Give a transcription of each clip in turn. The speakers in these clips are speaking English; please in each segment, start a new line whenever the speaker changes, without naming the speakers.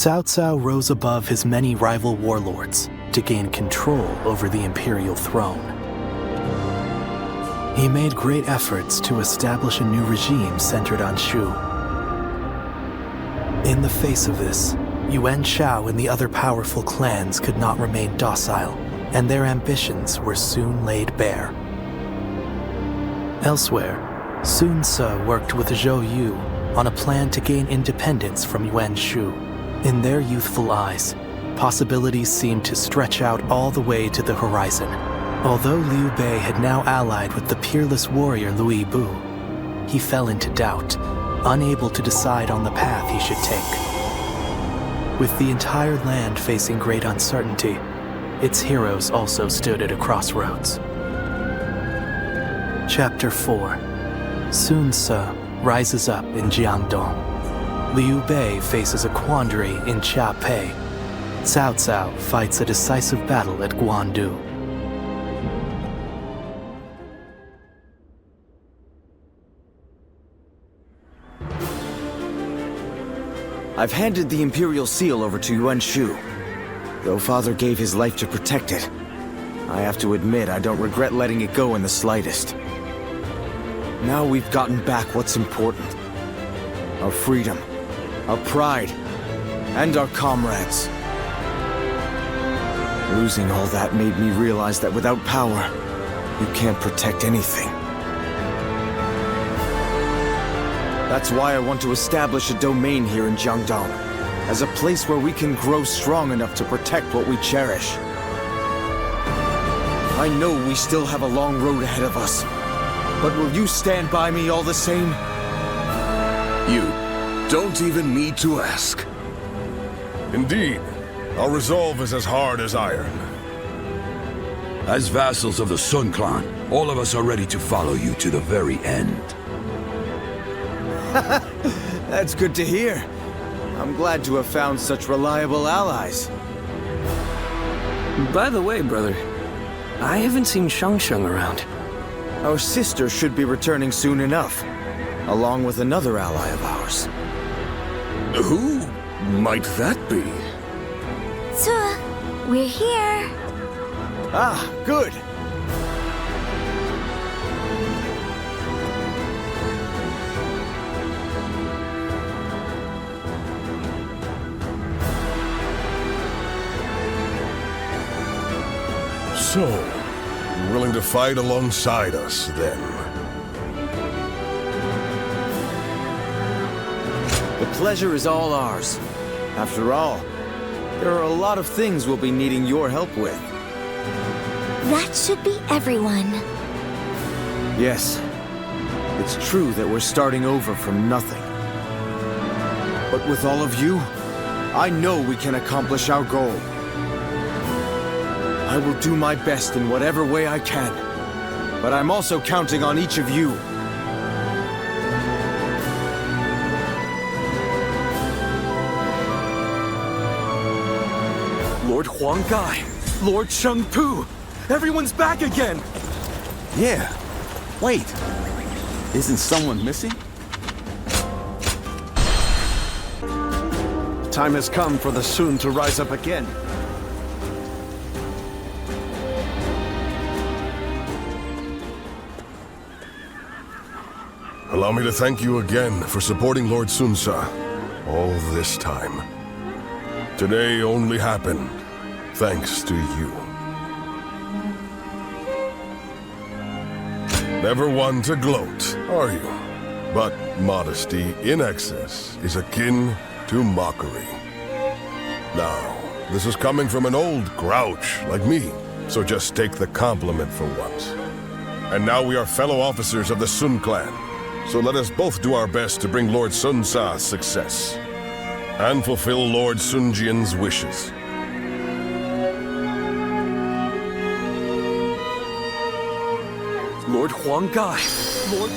Cao Cao rose above his many rival warlords to gain control over the imperial throne. He made great efforts to establish a new regime centered on Shu. In the face of this, Yuan Shao and the other powerful clans could not remain docile, and their ambitions were soon laid bare. Elsewhere, Sun Ce worked with Zhou Yu on a plan to gain independence from Yuan Shu. In their youthful eyes, possibilities seemed to stretch out all the way to the horizon. Although Liu Bei had now allied with the peerless warrior Louis Bu, he fell into doubt, unable to decide on the path he should take. With the entire land facing great uncertainty, its heroes also stood at a crossroads. Chapter 4. Sun Ce rises up in Jiangdong. Liu Bei faces a quandary in Chiapei. Cao Cao fights a decisive battle at Guandu.
I've handed the Imperial Seal over to Yuan Shu. Though Father gave his life to protect it, I have to admit I don't regret letting it go in the slightest. Now we've gotten back what's important. Our freedom, our pride, and our comrades. Losing all that made me realize that without power, you can't protect anything. That's why I want to establish a domain here in Jiangdong, as a place where we can grow strong enough to protect what we cherish. I know we still have a long road ahead of us, but will you stand by me all the same?
You don't even need to ask.
Indeed, our resolve is as hard as iron.
As vassals of the Sun Clan, all of us are ready to follow you to the very end.
That's good to hear. I'm glad to have found such reliable allies.
By the way, brother, I haven't seen Shang around.
Our sister should be returning soon enough, along with another ally of ours.
Who might that be?
We're here.
Ah, good.
So, you're willing to fight alongside us, then?
The pleasure is all ours. After all, there are a lot of things we'll be needing your help with.
That should be everyone.
Yes, it's true that we're starting over from nothing. But with all of you, I know we can accomplish our goal. I will do my best in whatever way I can, but I'm also counting on each of you.
Lord Huang Gai, Lord Cheng Pu, everyone's back again!
Yeah. Wait. Isn't someone missing?
Time has come for the Sun to rise up again.
Allow me to thank you again for supporting Lord Sun Ce all this time. Today only happened thanks to you. Never one to gloat, are you? But modesty in excess is akin to mockery. Now, this is coming from an old grouch like me, so just take the compliment for once. And now we are fellow officers of the Sun Clan, so let us both do our best to bring Lord Sun Ce's success, and fulfill Lord Sun Jian's wishes.
Lord Huang Gai, Lord...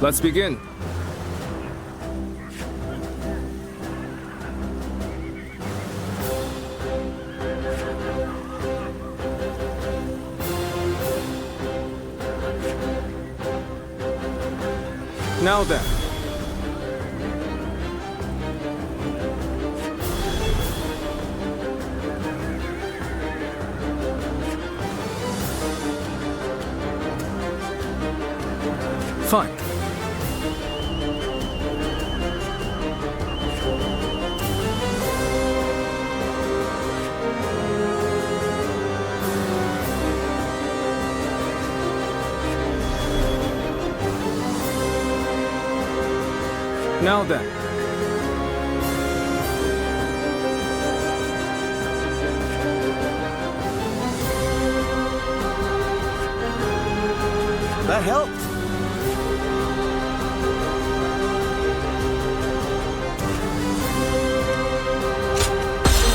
Let's begin. Now then. Fine. Now then.
That helped.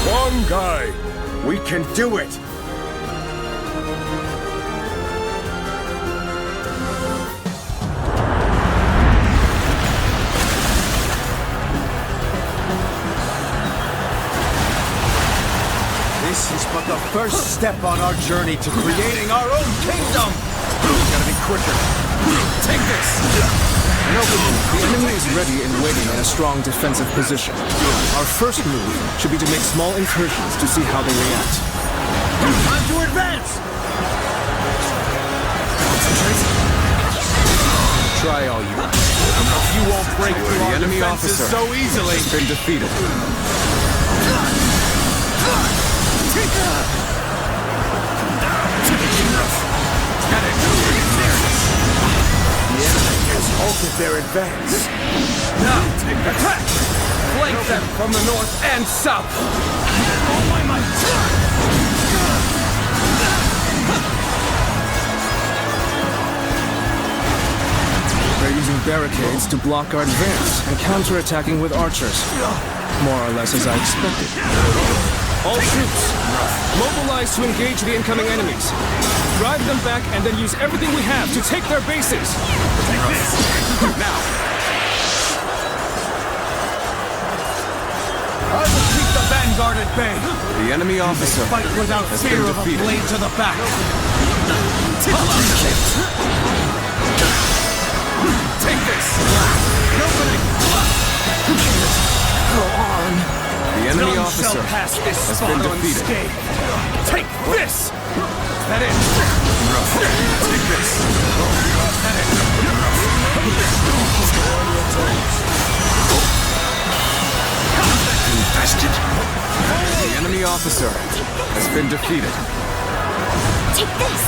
One guy.
We can do it! This is but the first step on our journey to creating our own kingdom! We gotta be quicker. Take this!
The enemy is ready and waiting in a strong defensive position. Our first move should be to make small incursions to see how they react.
Time to advance! Concentrate.
Try all you want.
You won't break through
The
our
enemy
defenses
officer
so easily!
has been defeated.
The enemy has halted their advance.
Now, attack! Flank them from the north and south! All my might!
They're using barricades to block our advance and counter-attacking with archers. More or less as I expected. All troops, mobilize to engage the incoming enemies. Drive them back and then use everything we have to take their bases.
Now! I will keep the vanguard at bay!
The enemy officer
Fight without
has
fear
been
of a
defeated.
blade to the back!
Take this!
Go on!
The enemy
None
officer
shall pass this
has
spot
been defeated.
unscathed. Take this! That it? Take this! That it?
Bastard!
The enemy officer has been defeated.
Take this!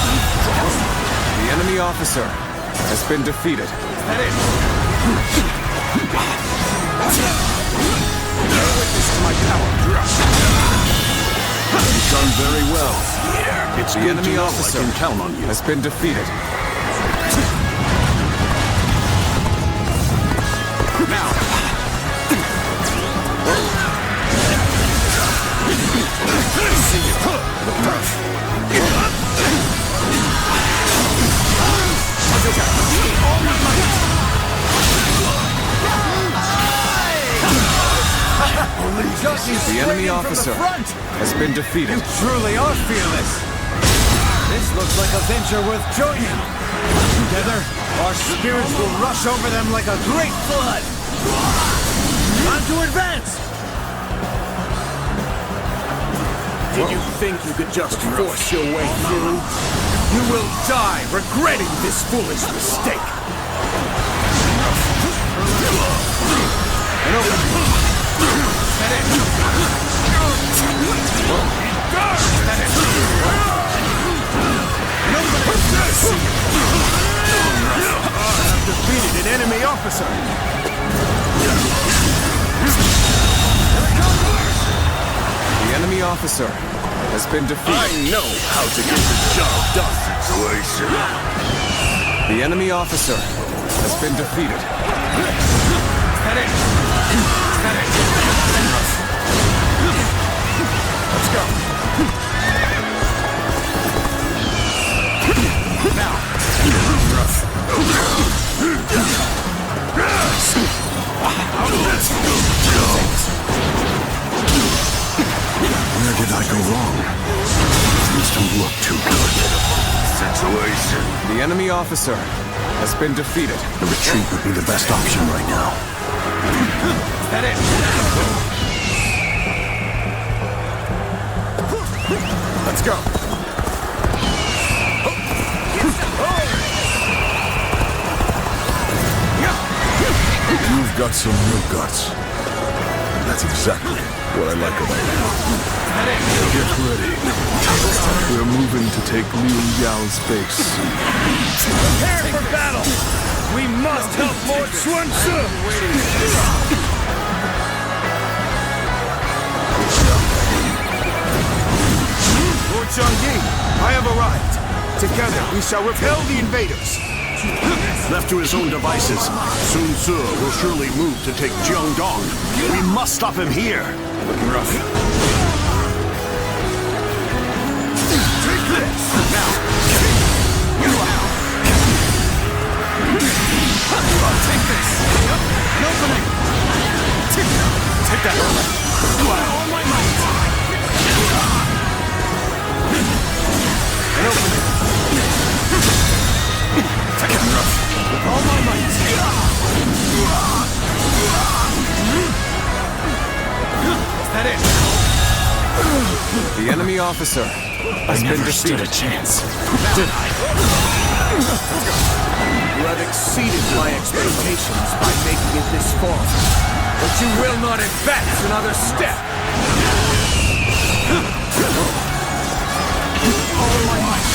The enemy officer has been defeated.
That it? Bear witness to my power.
You've done very well. It's
The
good
enemy
to know
officer
I can count on you.
has been defeated. The enemy officer has been defeated.
Truly are fearless! This looks like a venture worth joining! Together, our spirits will rush over them like a great flood! Time to advance!
Did you think you could just force your way through? You will die regretting this foolish mistake!
I've defeated an enemy officer!
The enemy officer officer has been defeated.
I know how to get the job done. Situation.
The enemy officer has been defeated.
Let's go. Now.
Where did I go wrong? Things don't look too good. Situation.
The enemy officer has been defeated.
The retreat would be the best option right now.
Is that it? Let's go.
You've got some real guts. That's exactly what I like about you.
Get ready. We're moving to take Liu Yao's base.
Prepare for battle! We must help Lord Sun Ce! Lord Zhangyi, I have arrived. Together, we shall repel the invaders.
Left to his own devices, Sun Ce will surely move to take Jiangdong. We must stop him here.
Looking rough. Take this! Now! Take this! An opening! Take that! All my might! An opening! Take it rough! With all my might! Is that it?
The enemy officer has been defeated.
A chance.
Did I? You have exceeded my expectations by making it this far. But you will not advance another step! All my might!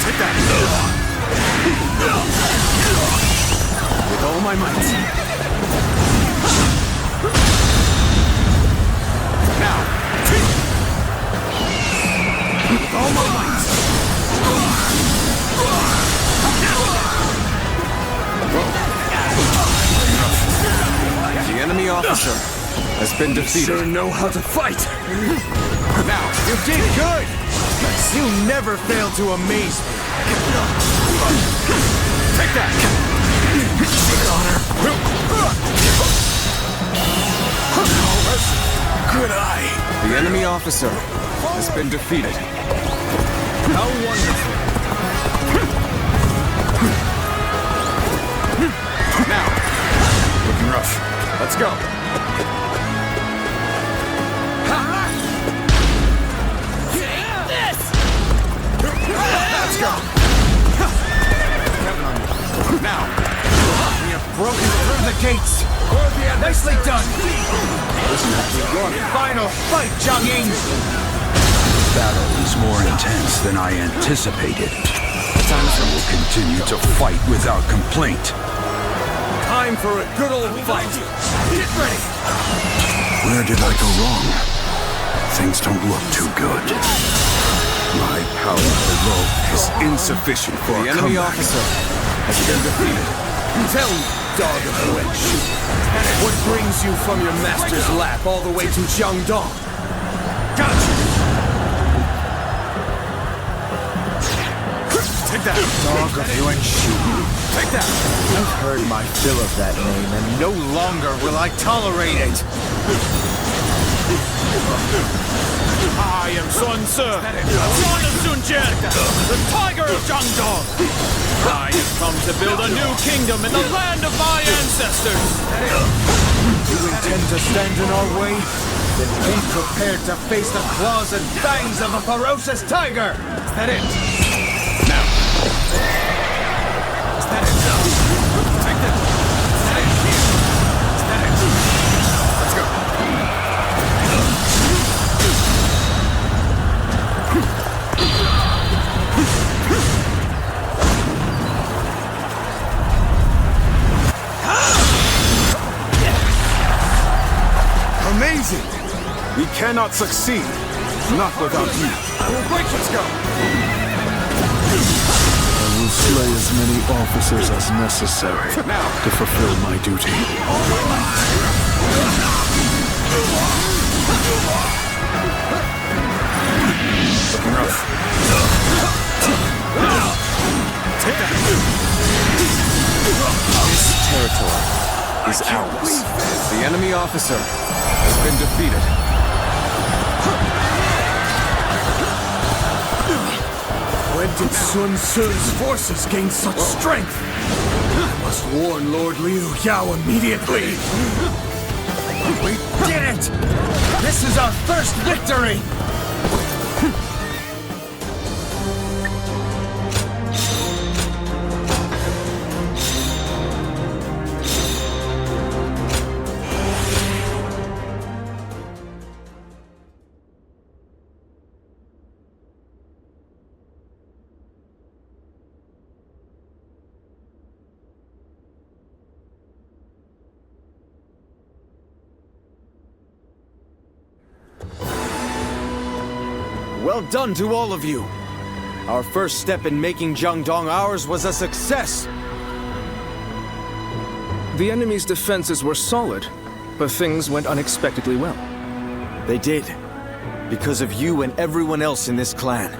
Take that! With all my might. Now! With all my might.
The enemy officer has been defeated.
Sure know how to fight! Now, you did good! You never fail to amaze me! Take that! Good eye!
The enemy officer has been defeated.
How wonderful! Now! Looking rough. Let's go! Let's go! Now! We have broken through the gates! Nicely done! This must be your final fight, Jiang Ying!
Battle is more intense than I anticipated. I will continue to fight without complaint.
Time for a good old fight! Get ready!
Where did I go wrong? Things don't look too good. My power alone is insufficient for
The
a
enemy
comeback.
officer has been defeated.
Tell me, dog of the Wenchu, what brings you from your master's lap all the way to Jiangdong? Gotcha! Take that! Dog of Yuanshu. Take that! I've heard my fill of that name, and no longer will I tolerate it! I am Sun Ce, son of Sun Jian, the Tiger of Jiangdong! I have come to build a new kingdom in the land of my ancestors! You intend to stand in our way? Then be prepared to face the claws and fangs of a ferocious tiger! Is that it? Now! Is that it? Take that! Is that it? Is that it? Let's go!
cannot succeed. Not without you.
I will break its go!
I will slay as many officers as necessary to fulfill my duty.
Looking rough. Take that!
This territory is ours. The enemy officer has been defeated.
When did Sun Tzu's forces gain such strength? I must warn Lord Liu Yao immediately. We did it! This is our first victory!
Well done to all of you! Our first step in making Jiangdong ours was a success!
The enemy's defenses were solid, but things went unexpectedly well.
They did. Because of you and everyone else in this clan.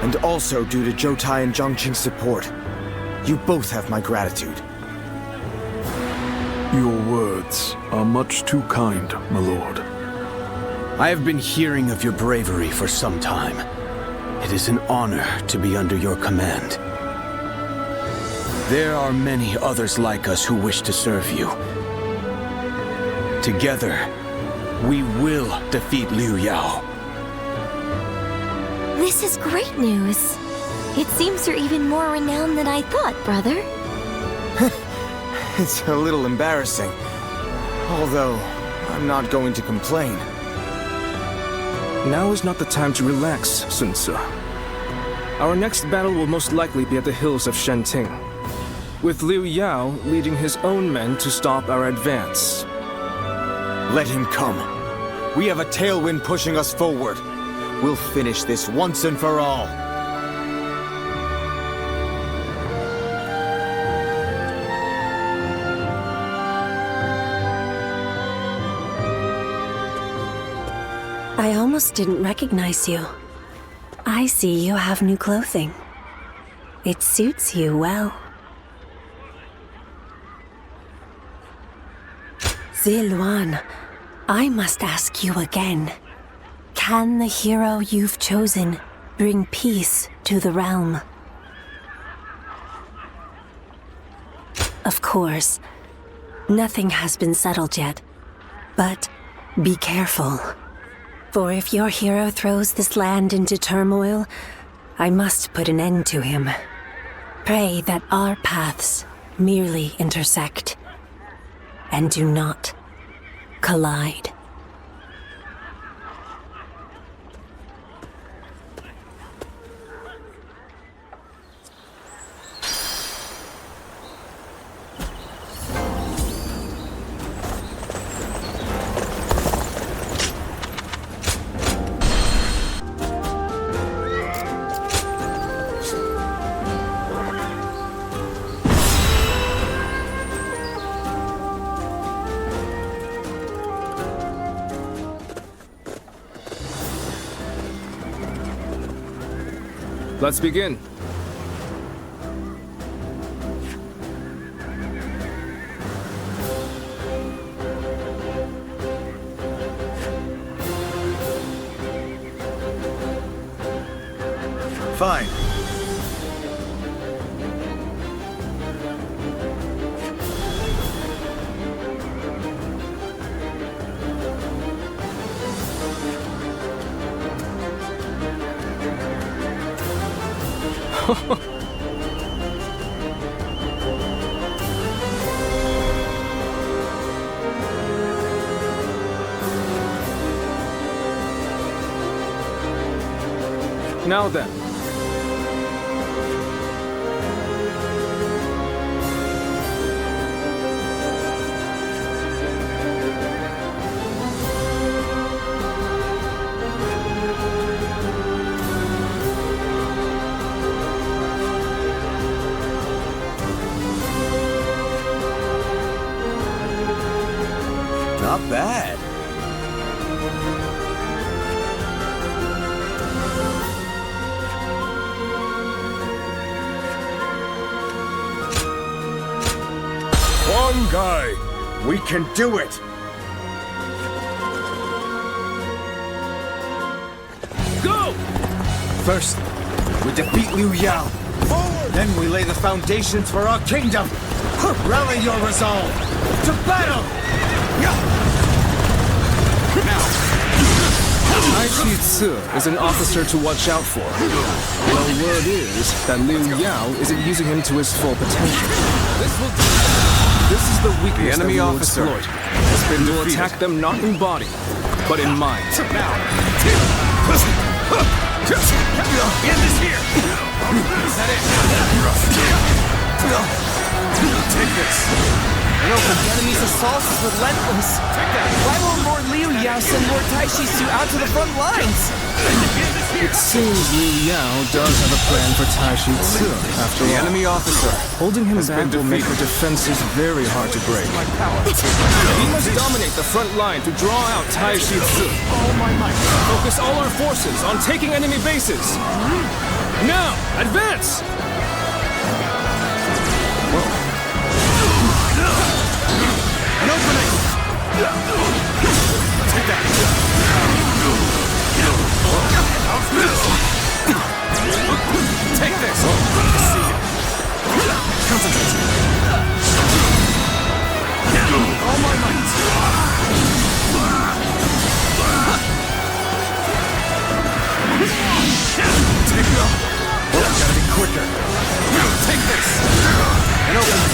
And also due to Zhou and Zhangqing's support. You both have my gratitude.
Your words are much too kind, my lord.
I have been hearing of your bravery for some time. It is an honor to be under your command. There are many others like us who wish to serve you. Together, we will defeat Liu Yao.
This is great news. It seems you're even more renowned than I thought, brother.
It's a little embarrassing. Although, I'm not going to complain.
Now is not the time to relax, Sun Tzu. Our next battle will most likely be at the hills of Shenting, with Liu Yao leading his own men to stop our advance.
Let him come. We have a tailwind pushing us forward. We'll finish this once and for all.
I almost didn't recognize you. I see you have new clothing. It suits you well. Ziluan, I must ask you again. Can the hero you've chosen bring peace to the realm? Of course, nothing has been settled yet, but be careful. For if your hero throws this land into turmoil, I must put an end to him. Pray that our paths merely intersect and do not collide.
Let's begin.
Fine.
Now then.
Young guy, we can do it!
Go!
First, we defeat Liu Yao. Forward! Then we lay the foundations for our kingdom. Rally your resolve. To battle!
Tai Chi Tzu is an officer to watch out for. The word is that Liu Yao isn't using him to his full potential. This is the weakness
The enemy
that we will
officer
exploit. We will attack them not in body, but in mind.
End is here! Is that it? Take this!
No, the enemy's assault is relentless. Why won't Lord Liu Yao send Lord Tai Tzu out to the front lines?
It seems Liu Yao does have a plan for Tai Tzu. After all,
Enemy officer.
holding him back will make the defenses very hard to break. We must dominate the front line to draw out Tai Tzu. Focus all our forces on taking enemy bases. Now, advance!
An opening! Take that! Take this! See ya! Concentrate! All my might! Take it up! Gotta be quicker! Take this! An opening!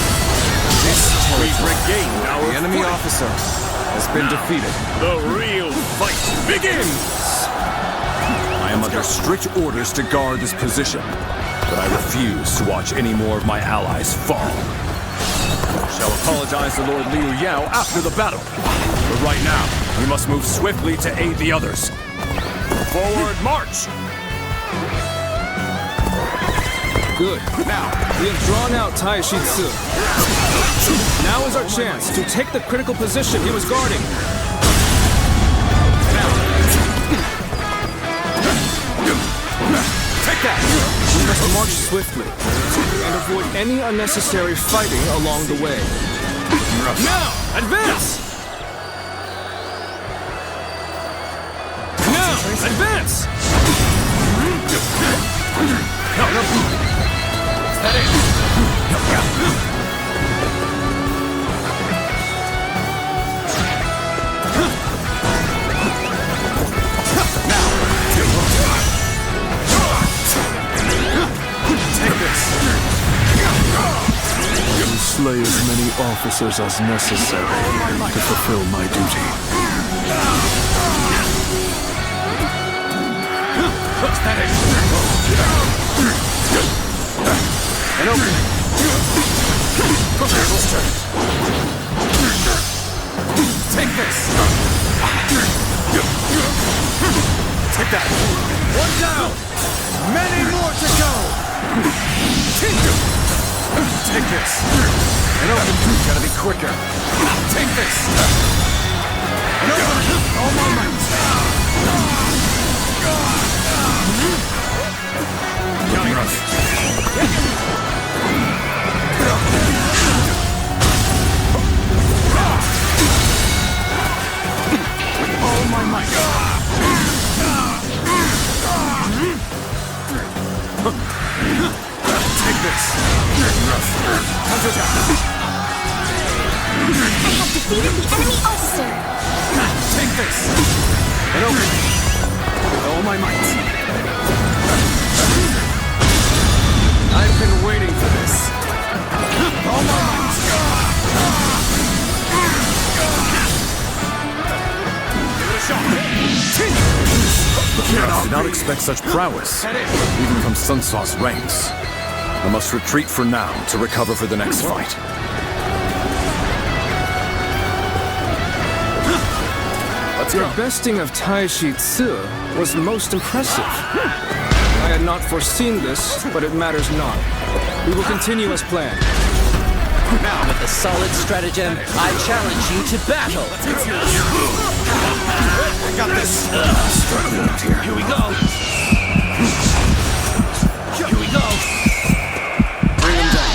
We've regained our
The enemy
footing.
officer has been defeated.
The real fight begins!
I am under strict orders to guard this position, but I refuse to watch any more of my allies fall. I shall apologize to Lord Liu Yao after the battle, but right now, we must move swiftly to aid the others. Forward march!
Good. Now, we have drawn out Tai Tzu. Now is our chance to take the critical position he was guarding.
Take that!
We must march swiftly and avoid any unnecessary fighting along the way.
Now, advance! Now, advance! Is that it? Take this!
Slay as many officers as necessary to fulfill my duty.
Is that it? An opening! Tables turn! Take this! Take that! One down! Many more to go! Take this! An opening! Gotta be quicker! Take this! An opening! All my might! Young rush! All my might! Take this! Counterattack!
I have defeated the enemy officer!
Take this! An opening! With all my might! I've been waiting for this! All my might! Give it a shot!
I did not expect such prowess, even from Sun Tzu's ranks. I must retreat for now to recover for the next fight.
Your besting of Tai Tzu was most impressive. I had not foreseen this, but it matters not. We will continue as planned.
Now, with a solid stratagem, I challenge you to battle.
I got this!
Here we go. Here we go.
Bring him down.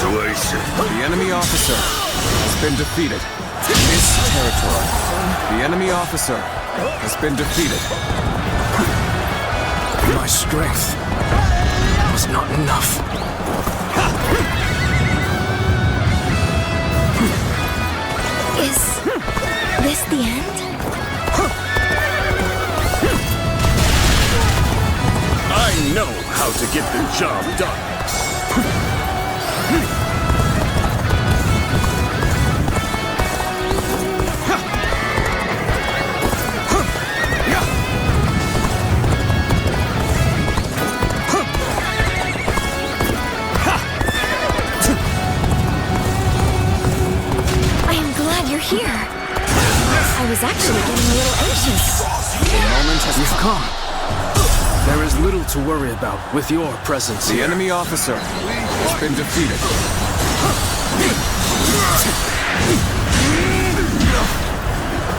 Situation. The enemy officer has been defeated. This territory. The enemy officer has been defeated.
My strength was not enough.
Is this the end?
I know how to get the job done.
I am glad you're here. I was actually getting a little anxious.
The moment has come. There is little to worry about with your presence
The
here.
enemy officer has been defeated.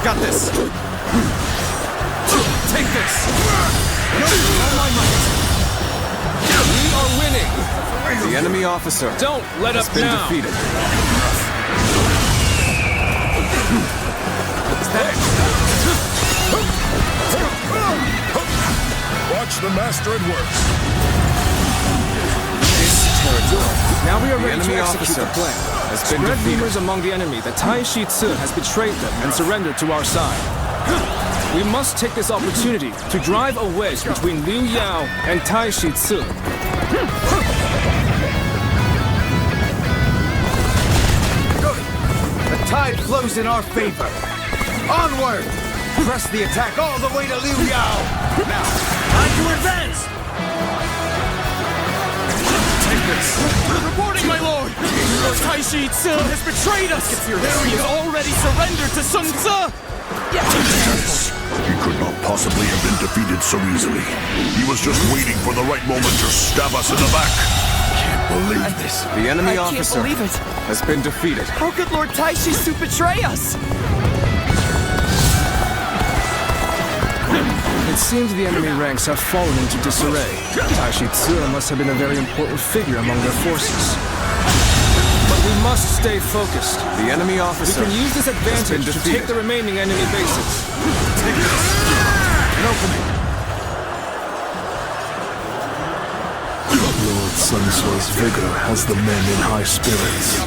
Got this. Take this. All my might.
We are winning.
The enemy officer
Don't let
has
up
been
now.
defeated.
Watch the master at work.
This territory.
Now we are
The
ready to
enemy
execute
officer
the plan.
has been
Spread
defeated.
rumors among the enemy that Tai Shi Ci has betrayed them and surrendered to our side. We must take this opportunity to drive a wedge between Liu Yao and Tai Shi Ci.
The tide flows in our favor. Onward! Press the attack all the way to Liu Yao. Now, time to advance!
Take this.
Reporting, my lord! Tai Shi Ci has betrayed us! He has already surrendered to Sun Tzu!
He could not possibly have been defeated so easily. He was just waiting for the right moment to stab us in the back. Can't believe this.
The enemy
I can't
officer
believe it.
has been defeated.
How could Lord Tai Shi Ci betray us?
It seems the enemy ranks have fallen into disarray. Tai Shi Ci must have been a very important figure among their forces. But we must stay focused.
The enemy
We
officer
can use this
has been
advantage to
defeated.
take the remaining enemy bases.
Take this. An opening.
Lord Sun Tzu's vigor has the men in high spirits.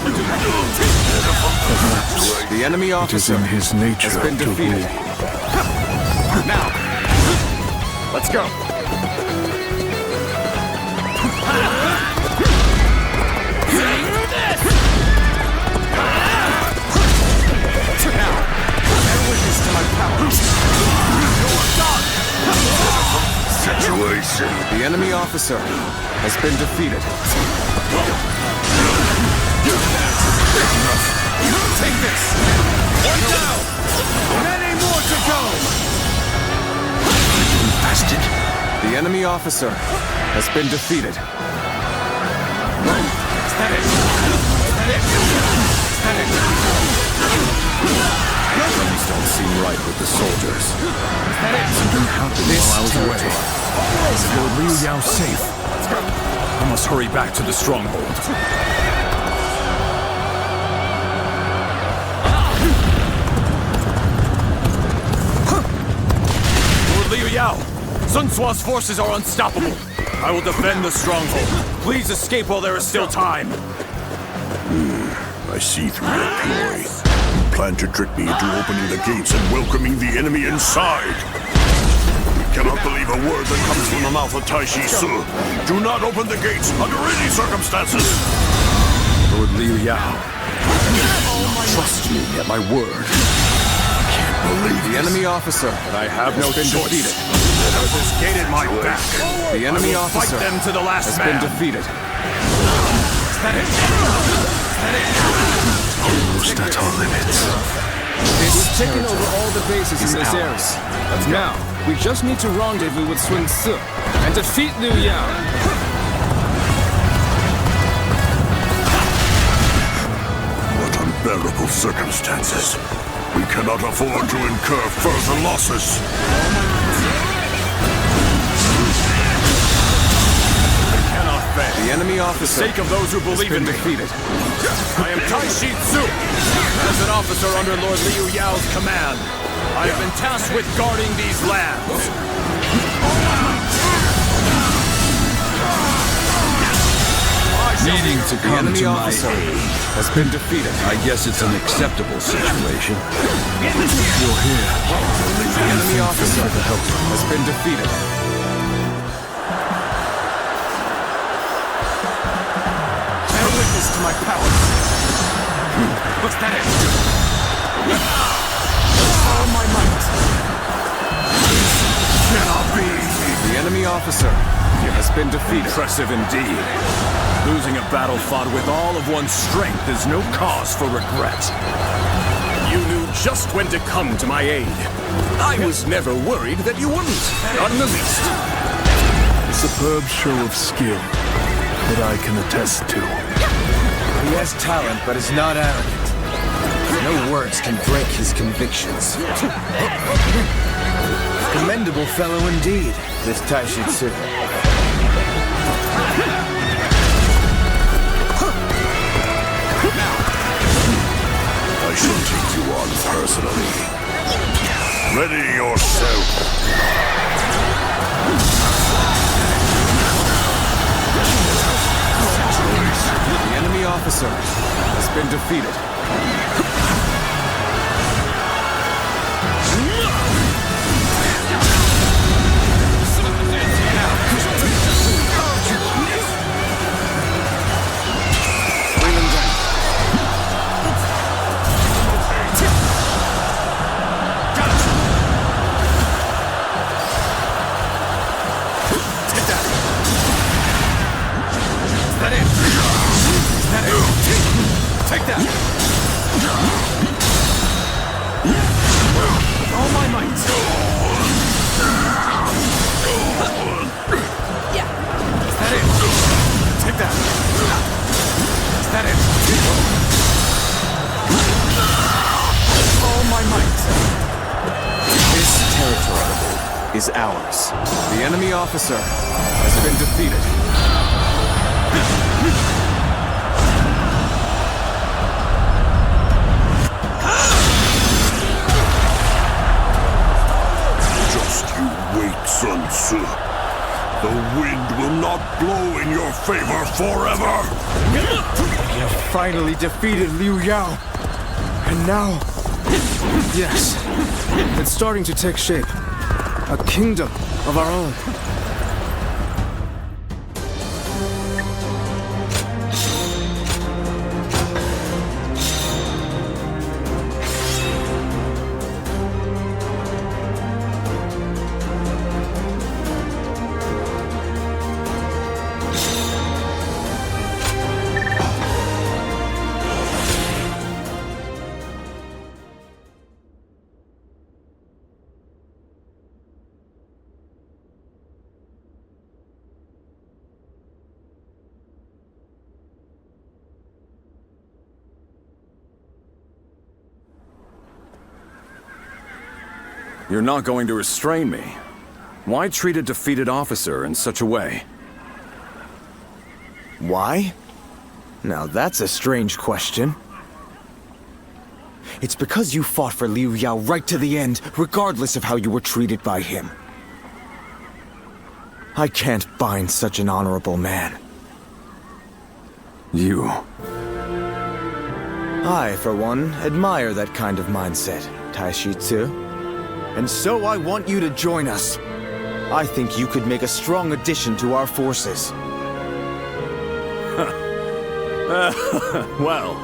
Perhaps
The enemy
it is
officer
in his nature
has been
to
defeated.
rule.
Now, let's go.
Now, bear witness to my power.
Situation.
The enemy officer has been defeated.
Take this. One down. Many more to go.
Bastard. The enemy officer has been defeated. Things don't seem right with the soldiers. Something happened while I was away. Is Lord Liu Yao safe? I must hurry back to the stronghold.
Lord Liu Yao, Sun Tzu's forces are unstoppable. I will defend the stronghold. Please escape while there is still time.
I see through your ploy. You plan to trick me into opening the gates and welcoming the enemy inside. We cannot believe a word that comes from the mouth of Tai Shi Ci. Do not open the gates under any circumstances.
Lord Liu Yao, trust me at my word. The enemy officer
But I have no
has been
choice.
defeated.
There's this gate in my back.
The enemy
I will
officer
fight them to the last
has
man.
been defeated.
Almost at our limits.
We've taken over all the bases in this area. Now, we just need to rendezvous with Sun Tzu and defeat Liu Yao.
What unbearable circumstances. We cannot afford to incur further losses.
Cannot fail.
The enemy enemy officer. For the sake of those who believe in me. Defeated. I am Taishi Tsu. As an officer under Lord Liu Yao's command, I have been tasked with guarding these lands.
Needing to come to my aid
has been defeated.
I guess it's an acceptable situation. You're here.
The enemy officer has been defeated.
Bear witness to my power. What's that? All my might.
Cannot be.
The enemy officer has been defeated. Impressive indeed. Losing a battle fought with all of one's strength is no cause for regret.
You knew just when to come to my aid. I was never worried that you wouldn't. Not in the least.
A superb show of skill that I can attest to.
He has talent, but is not arrogant. No words can break his convictions. Commendable fellow indeed, this Taishi Tsu.
I shall take you on personally. Ready yourself.
The enemy officer has been defeated.
Take that! With all my might!
Yeah.
Is that it? Take that! Is that it? All my might!
This territory is ours. The enemy officer has been defeated.
Sun Tzu. The wind will not blow in your favor forever.
We have finally defeated Liu Yao. And now...
Yes, it's starting to take shape. A kingdom of our own.
You're not going to restrain me. Why treat a defeated officer in such a way?
Why? Now that's a strange question. It's because you fought for Liu Yao right to the end, regardless of how you were treated by him. I can't bind such an honorable man.
You...
I, for one, admire that kind of mindset, Taishi Tsu. And so I want you to join us. I think you could make a strong addition to our forces.
Well,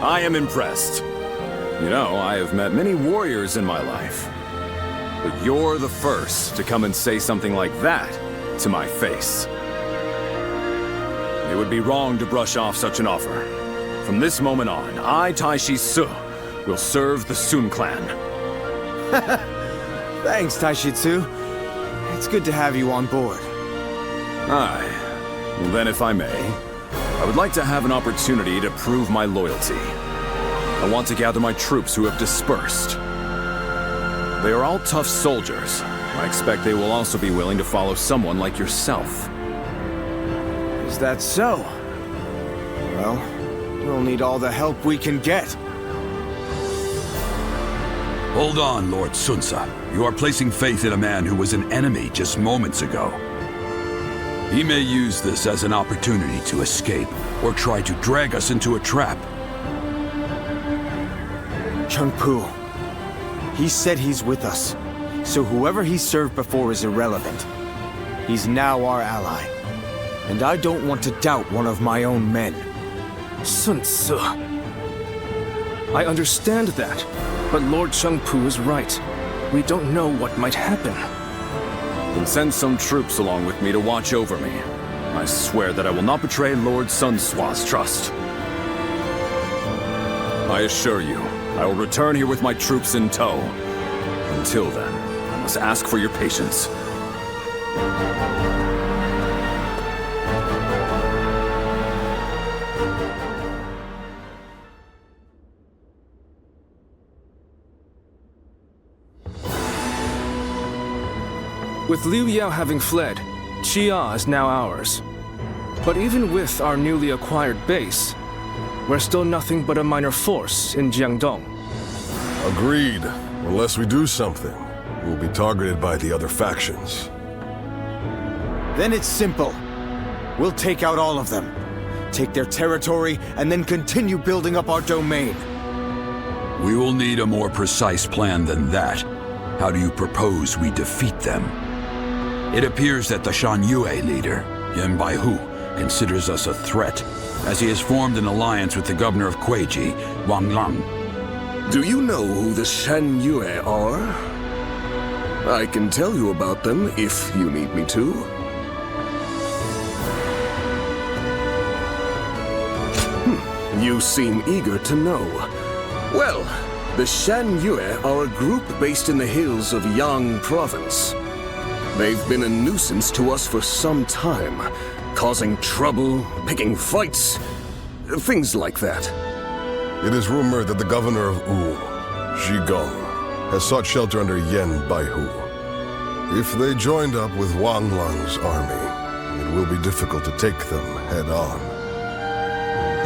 I am impressed. You know, I have met many warriors in my life. But you're the first to come and say something like that to my face. It would be wrong to brush off such an offer. From this moment on, I, Taishi Tsu, will serve the Sun clan.
Thanks, Taishi Tsu. It's good to have you on board.
Aye. Well, then, if I may, I would like to have an opportunity to prove my loyalty. I want to gather my troops who have dispersed. They are all tough soldiers. I expect they will also be willing to follow someone like yourself.
Is that so? Well, we'll need all the help we can get.
Hold on, Lord Sunsa. You are placing faith in a man who was an enemy just moments ago. He may use this as an opportunity to escape, or try to drag us into a trap.
Chengpu. He said he's with us, so whoever he served before is irrelevant. He's now our ally, and I don't want to doubt one of my own men.
Sun Tzu. I understand that, but Lord Chengpu is right. We don't know what might happen.
Then send some troops along with me to watch over me. I swear that I will not betray Lord Sun Tzu's trust. I assure you, I will return here with my troops in tow. Until then, I must ask for your patience.
With Liu Yao having fled, Jia is now ours. But even with our newly acquired base, we're still nothing but a minor force in Jiangdong.
Agreed. Unless we do something, we'll be targeted by the other factions.
Then it's simple. We'll take out all of them, take their territory, and then continue building up our domain.
We will need a more precise plan than that. How do you propose we defeat them? It appears that the Shan Yue leader, Yan Baihu, considers us a threat, as he has formed an alliance with the governor of Kueiji, Wang Lang.
Do you know who the Shan Yue are? I can tell you about them if you need me to. You seem eager to know. Well, the Shan Yue are a group based in the hills of Yang Province. They've been a nuisance to us for some time, causing trouble, picking fights, things like that.
It is rumored that the governor of Wu, Zhigong, has sought shelter under Yan Baihu. If they joined up with Wang Lang's army, it will be difficult to take them head-on.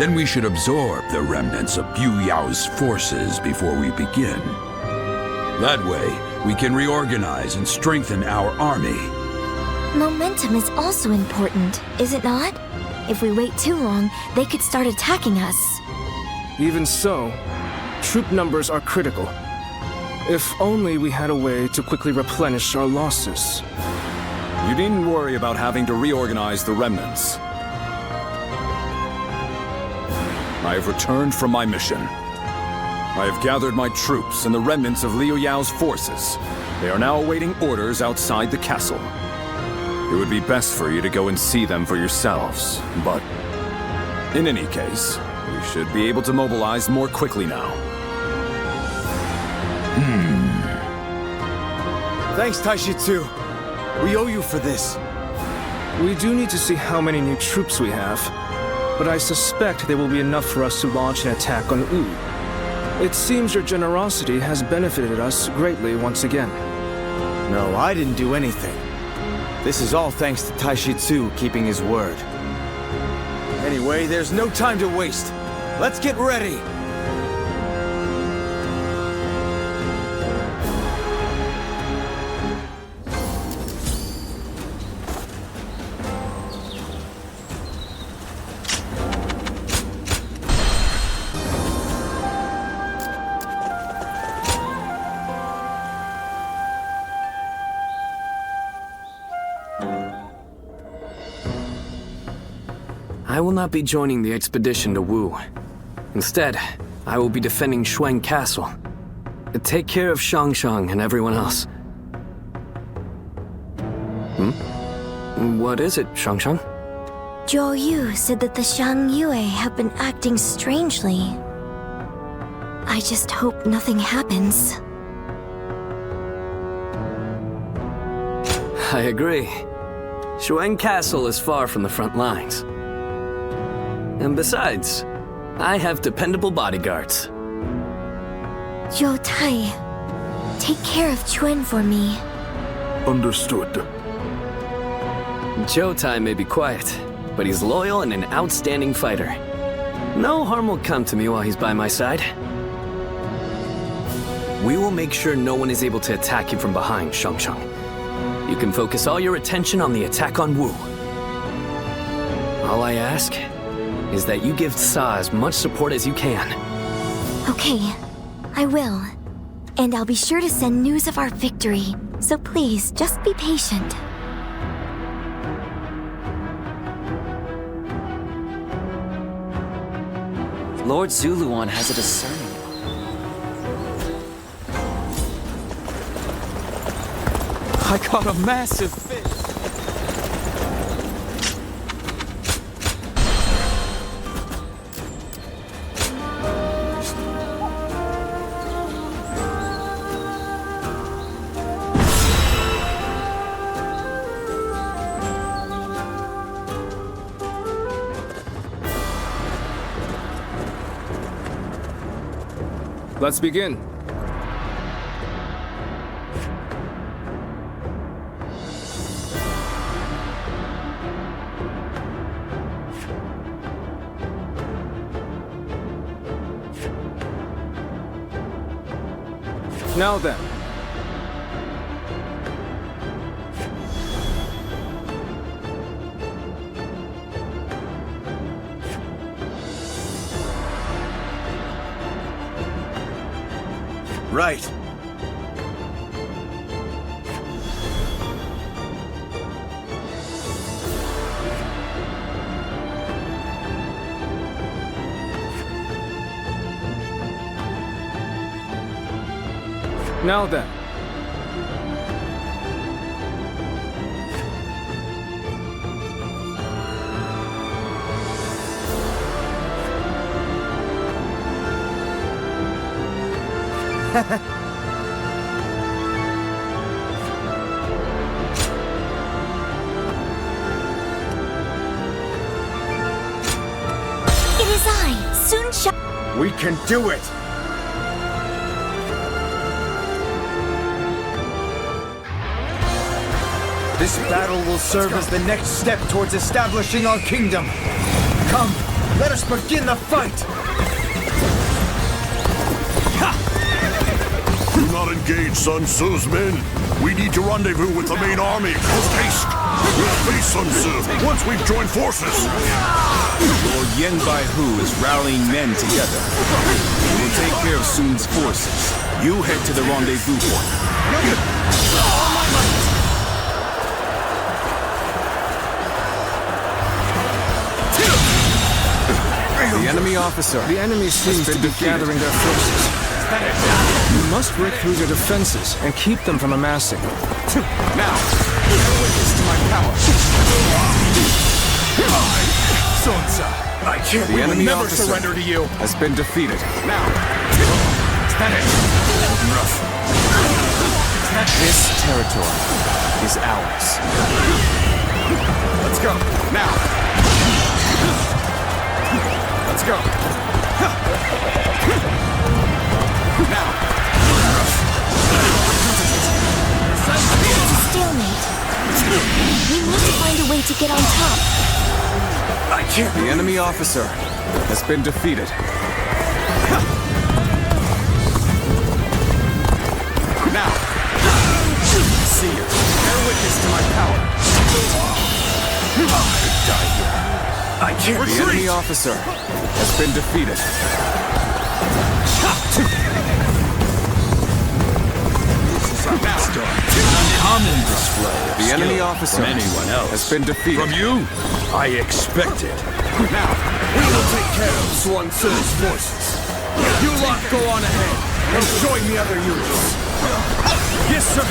Then we should absorb the remnants of Liu Yao's forces before we begin. That way, we can reorganize and strengthen our army.
Momentum is also important, is it not? If we wait too long, they could start attacking us.
Even so, troop numbers are critical. If only we had a way to quickly replenish our losses.
You needn't worry about having to reorganize the remnants. I have returned from my mission. I have gathered my troops and the remnants of Liu Yao's forces. They are now awaiting orders outside the castle. It would be best for you to go and see them for yourselves, but in any case, we should be able to mobilize more quickly now.
Thanks, Taishitsu. We owe you for this.
We do need to see how many new troops we have, but I suspect they will be enough for us to launch an attack on Wu. It seems your generosity has benefited us greatly once again.
No, I didn't do anything. This is all thanks to Taishitsu keeping his word. Anyway, there's no time to waste. Let's get ready!
I will not be joining the expedition to Wu. Instead, I will be defending Shuang Castle. Take care of Shangshang and everyone else. What is it, Shangshang?
Zhou Yu said that the Shang Yue have been acting strangely. I just hope nothing happens.
I agree. Shuang Castle is far from the front lines. And besides, I have dependable bodyguards.
Zhou Tai, take care of Chuen for me.
Understood.
Zhou Tai may be quiet, but he's loyal and an outstanding fighter. No harm will come to me while he's by my side. We will make sure no one is able to attack you from behind, Shang-Shang. You can focus all your attention on the attack on Wu. All I ask is that you give Sa as much support as you can.
Okay, I will. And I'll be sure to send news of our victory. So please, just be patient.
Lord Zuluan has a discerning.
I caught a massive fish.
Let's begin. Now then.
Right.
Now then.
It is I, Sun Sha.
We can do it! This battle will serve as the next step towards establishing our kingdom. Come, let us begin the fight!
Do not engage Sun Tzu's men. We need to rendezvous with the main army. Post haste! We'll face Sun Tzu once we've joined forces.
Lord Yen Baihu is rallying men together. We will take care of Sun's forces. You head to the rendezvous point.
The enemy officer.
The enemy seems to be gathering their forces. You must break through their defenses and keep them from amassing.
Now, bear witness to my power. Sun Tzu, I can't.
The
We will
enemy
never
officer
surrender to you.
has been defeated.
Now, stand it.
This territory is ours.
Let's go. Now. Let's go. Now.
It's a stalemate. We need to find a way to get on top.
I can't.
The enemy officer has been defeated.
Now. See you. Bear witness to my power. I can't.
The enemy officer has been defeated.
Uncommon display of
The enemy
skill
officer
from anyone else.
has been defeated.
From you, I expected.
Now, we will take care of Sun Tzu's forces. You lot go on ahead and join the other units. Yes, sir.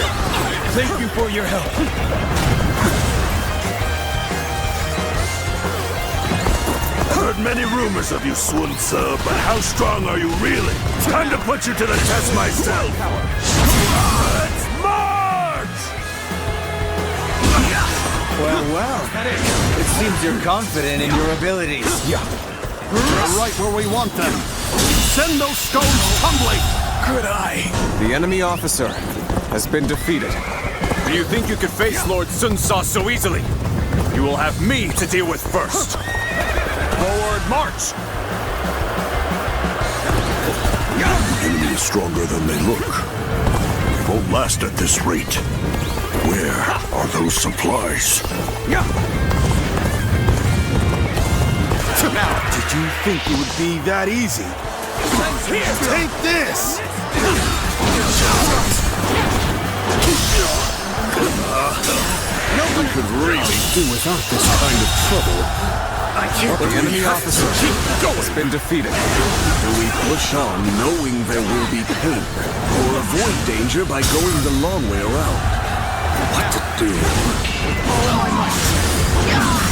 Thank you for your help.
Heard many rumors of you, Sun Tzu, but how strong are you really? Time to put you to the test myself. Let's march!
Well. It seems you're confident in your abilities.
We're right where we want them. Send those stones tumbling. Good eye.
The enemy officer has been defeated.
Do you think you could face Lord Sun Tzu so easily? You will have me to deal with first. Forward march!
stronger than they look. They won't last at this rate. Where are those supplies?
Now, did you think it would be that easy? Here, take this!
Nobody could really do without this kind of trouble.
I can't.
The enemy officer has been defeated. Do we push on knowing there will be pain, or avoid danger by going the long way around? What to do?
All my might. Now.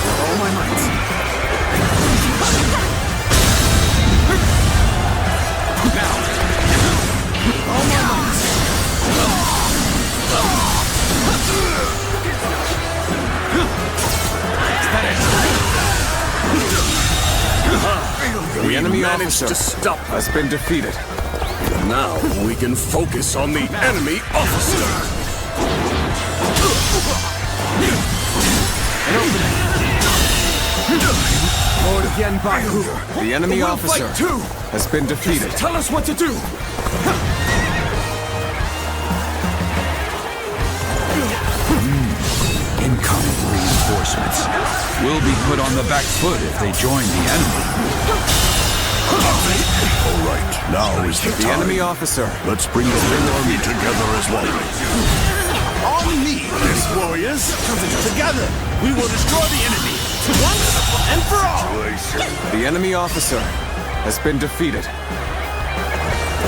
All my might. Is that it?
The enemy officer has been defeated. Now we can focus on the enemy officer.
Lord Jian,
the enemy officer has been defeated.
Tell us what to do.
Incoming reinforcements. We'll be put on the back foot if they join the enemy.
All right, now is the time.
enemy officer.
Let's bring the whole army together as one.
On me, yes, warriors. Together, we will destroy the enemy. Once and for all.
The enemy officer has been defeated.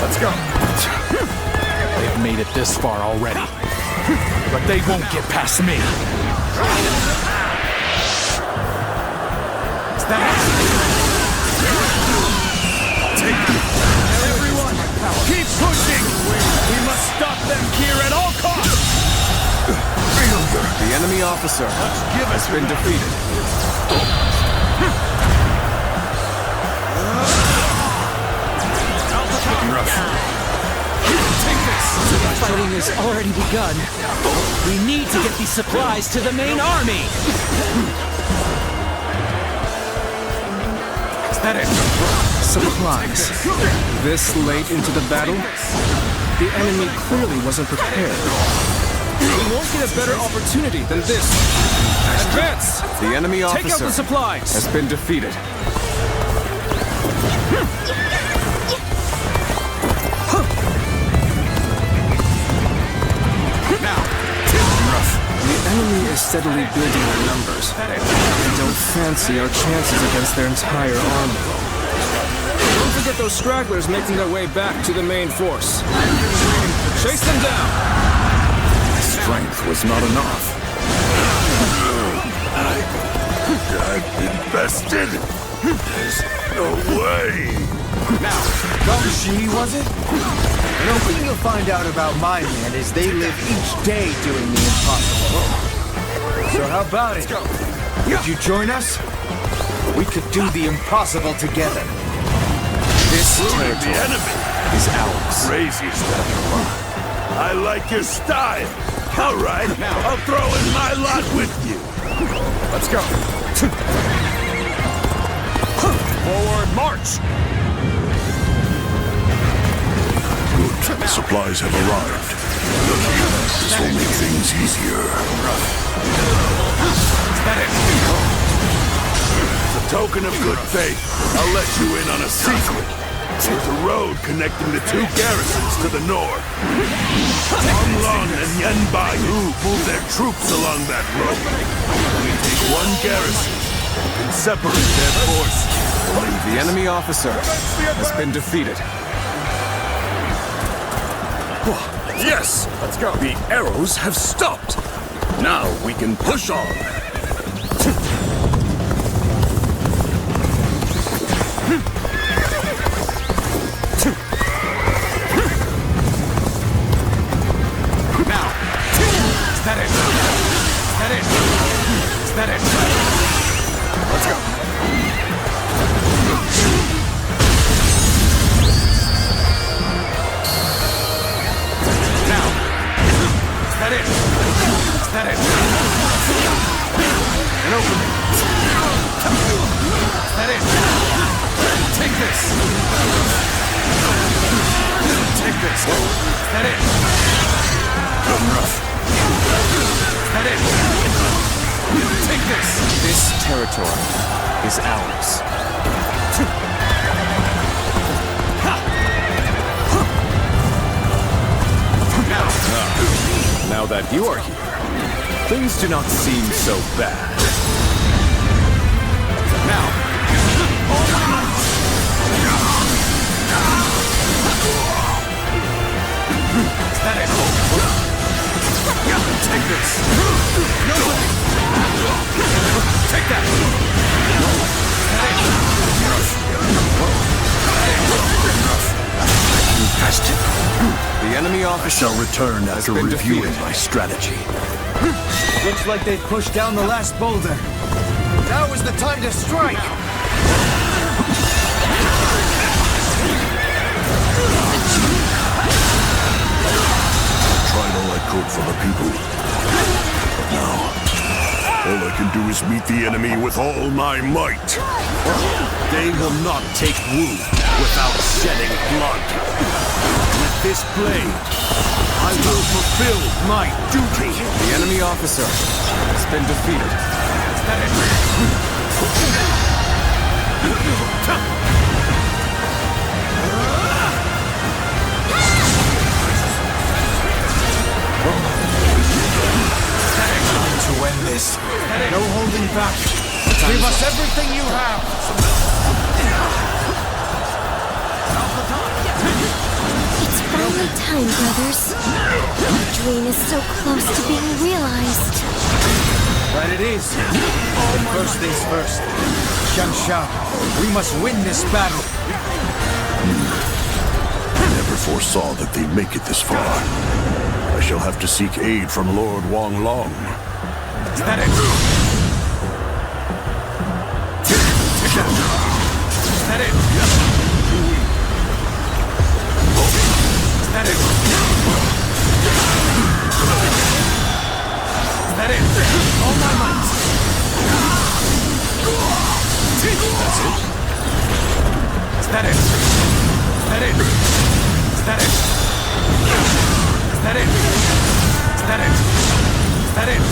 Let's go.
They've made it this far already. But they won't get past me. Is that it? Take it. Everyone, keep pushing! We must stop them here at all costs!
The enemy officer has been defeated.
Take this! The fighting has already begun. We need to get these supplies to the main army! Is that it?
Supplies. This late into the battle? The enemy clearly wasn't prepared. We won't get a better opportunity than this. Advance!
The enemy
Take out
officer
the supplies!
has been defeated. The enemy is steadily building their numbers. I don't fancy our chances against their entire army. Don't forget those stragglers making their way back to the main force. Chase them down! Strength was not enough.
I've been bested. There's no way.
Now, Dr. Shi, was it? The only thing you'll find out about my men is they live each day doing the impossible. So how about it? Would you join us? We could do the impossible together.
This territory
The enemy.
is ours.
Crazy stuff. I like your style. All right, I'll throw in my lot with you.
Let's go.
Forward march!
Good. The supplies have arrived. This will make things easier.
Is that it?
As a token of good faith, I'll let you in on a secret. There's a road connecting the two garrisons to the north. Longlong and Yanbai-Hu move their troops along that road. We take one garrison and separate their forces.
The enemy officer has been defeated. Yes! Let's go. The arrows have stopped. Now we can push on.
Now! Is that it? Is that it? Is that it?
Let's go.
Now! this! Take this! Is that it? Is that it? Take this!
This territory is ours.
Now that you are here, things do not seem so bad. Now,
is that it? Take this! Take that!
the enemy officer
Shall return after
been
reviewing
defeated.
my strategy.
Looks like they've pushed down the last boulder. Now is the time to strike!
Tried all I could for the people. But now, all I can do is meet the enemy with all my might. They will not take Wu without shedding blood. With this blade, I will fulfill my duty.
The enemy officer has been defeated.
Is that it?
To end this. No holding back. Give us everything you have.
It's finally time, brothers. Our dream is so close to being realized.
But it is. First things first. Shansha, we must win this battle.
I never foresaw that they'd make it this far. I shall have to seek aid from Lord Wang Long.
Is that it? Is that it? Is that it? Is that it? All my might. That's it. Is that it? Is that it? Is that it? Is that it? Is that it? Is that it?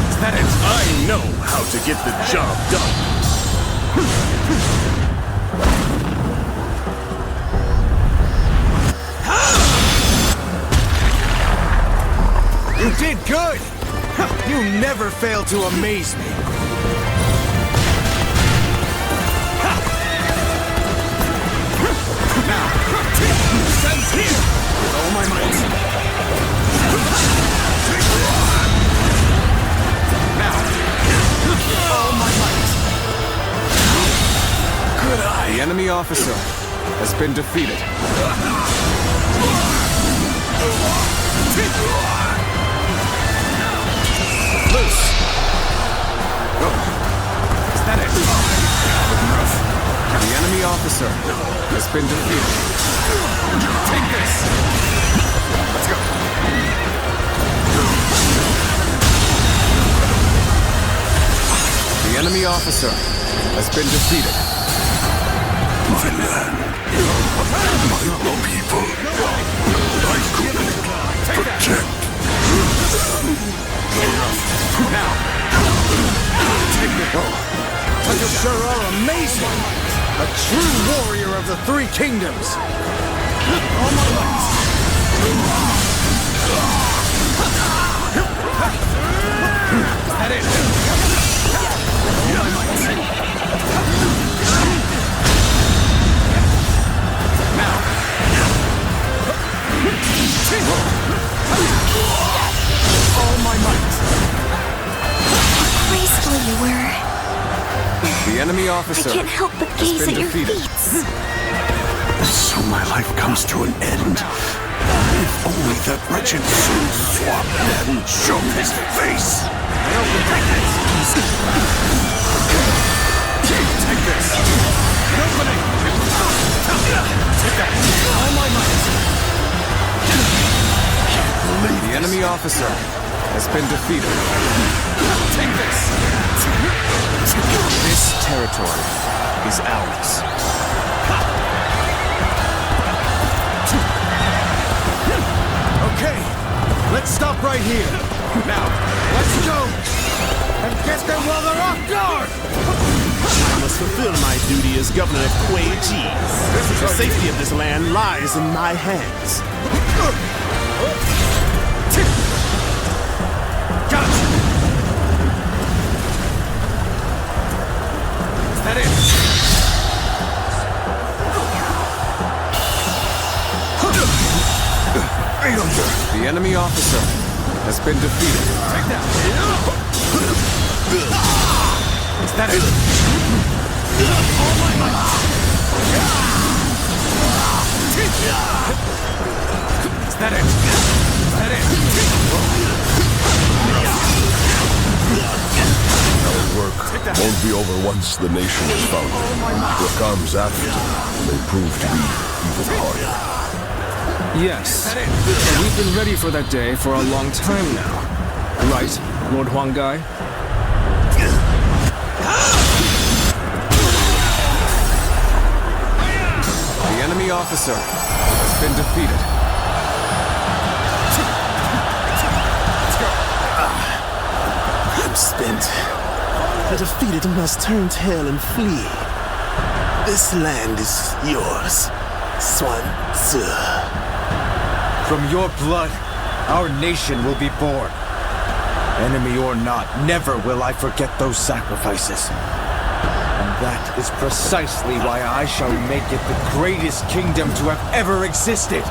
Is that it?
I know how to get the job done.
You did good! You never fail to amaze me.
Now, sense here! With all my might. Now, all my might.
Good eye.
The enemy officer has been defeated.
Loose! Go! Is that it?
The enemy officer has been defeated.
Take this! Let's go!
The enemy officer has been defeated.
My land, my people, I couldn't protect.
Now! Take it!
You sure are amazing! A true warrior of the Three Kingdoms!
All my might! Is that it? All my might! Now! All my might!
Graceful you were.
The enemy
I
officer
can't help but
has
gaze
been
at your
defeated.
feats.
So my life comes to an end. If only that wretched fool swap hadn't shown his face.
Take this! An opening! Take that! All my might!
The enemy officer has been defeated.
Take this!
This territory is ours.
Let's stop right here. Now, let's go! And get them while they're off guard!
I must fulfill my duty as governor of Kuei Ji. The safety of this land lies in my hands.
Gotcha! Is that it?
The enemy officer has been defeated.
Take that! Is that it? All my might! Is that it? Is that it?
Our work won't be over once the nation is founded. What comes after may prove to be even harder.
Yes, and we've been ready for that day for a long time now. Right, Lord Huanggai?
The enemy officer has been defeated.
I'm spent. The defeated must turn tail and flee. This land is yours, Sun Tzu.
From your blood, our nation will be born. Enemy or not, never will I forget those sacrifices. And that is precisely why I shall make it the greatest kingdom to have ever existed.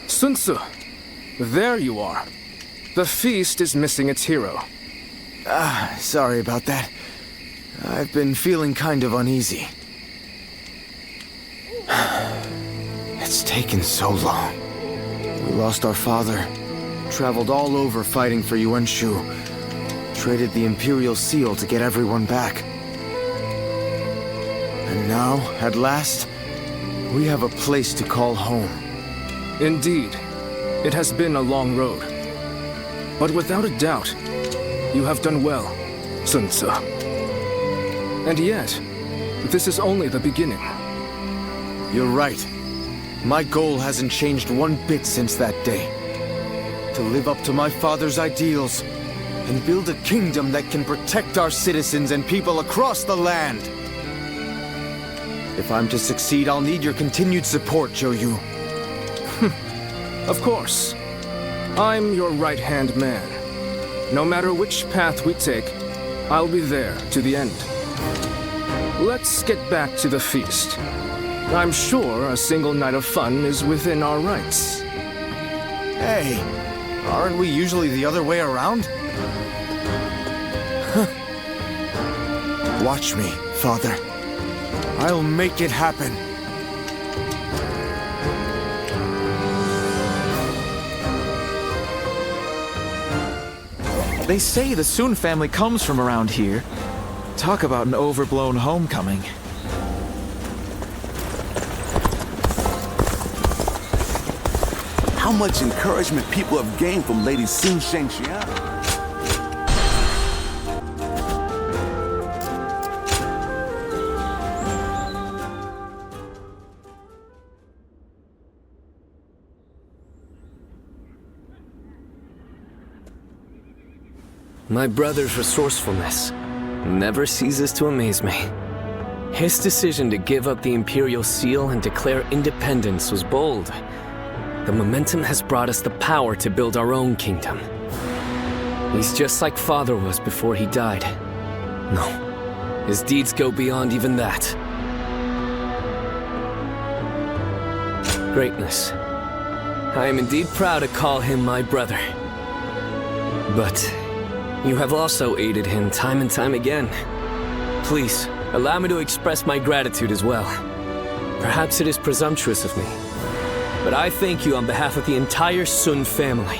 Sun Tzu, there you are. The feast is missing its hero.
Sorry about that. I've been feeling kind of uneasy. It's taken so long. We lost our father, traveled all over fighting for Yuan Shu, traded the Imperial Seal to get everyone back. And now, at last, we have a place to call home.
Indeed, it has been a long road. But without a doubt, you have done well, Sun Tzu. And yet, this is only the beginning.
You're right. My goal hasn't changed one bit since that day. To live up to my father's ideals and build a kingdom that can protect our citizens and people across the land. If I'm to succeed, I'll need your continued support, Zhou.
Of course. I'm your right-hand man. No matter which path we take, I'll be there to the end. Let's get back to the feast. I'm sure a single night of fun is within our rights.
Hey, aren't we usually the other way around? Watch me, Father. I'll make it happen.
They say the Sun family comes from around here. Talk about an overblown homecoming.
How much encouragement people have gained from Lady Sun Shengxian.
My brother's resourcefulness never ceases to amaze me. His decision to give up the Imperial Seal and declare independence was bold. The momentum has brought us the power to build our own kingdom. He's just like Father was before he died. No, his deeds go beyond even that. Greatness. I am indeed proud to call him my brother. But you have also aided him time and time again. Please, Allow me to express my gratitude as well. Perhaps it is presumptuous of me, but I thank you on behalf of the entire Sun family.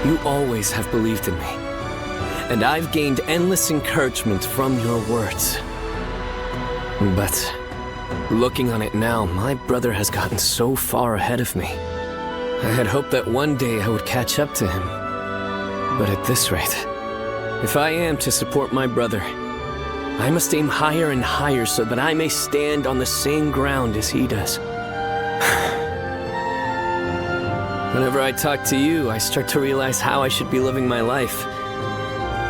You always have believed in me, and I've gained endless encouragement from your words. But looking on it now, my brother has gotten so far ahead of me. I had hoped that one day I would catch up to him. But at this rate, if I am to support my brother, I must aim higher and higher so that I may stand on the same ground as he does. Whenever I talk to you, I start to realize how I should be living my life.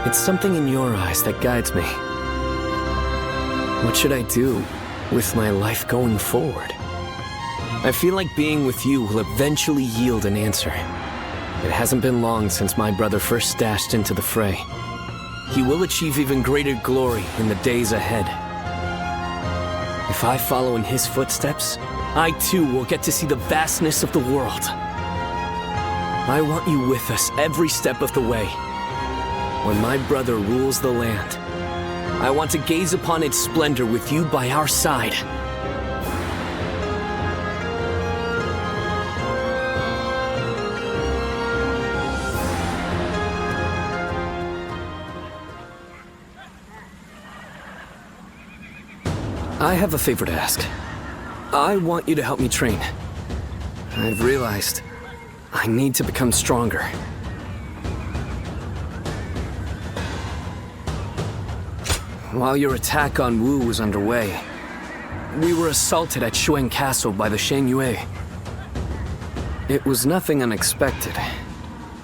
It's something in your eyes that guides me. What should I do with my life going forward? I feel like being with you will eventually yield an answer. It hasn't been long since my brother first dashed into the fray. He will achieve even greater glory in the days ahead. If I follow in his footsteps, I too will get to see the vastness of the world. I want you with us every step of the way. When my brother rules the land, I want to gaze upon its splendor with you by our side. I have a favor to ask. I want you to help me train. I've realized I need to become stronger. While your attack on Wu was underway, we were assaulted at Shuang Castle by the Shang Yue. It was nothing unexpected,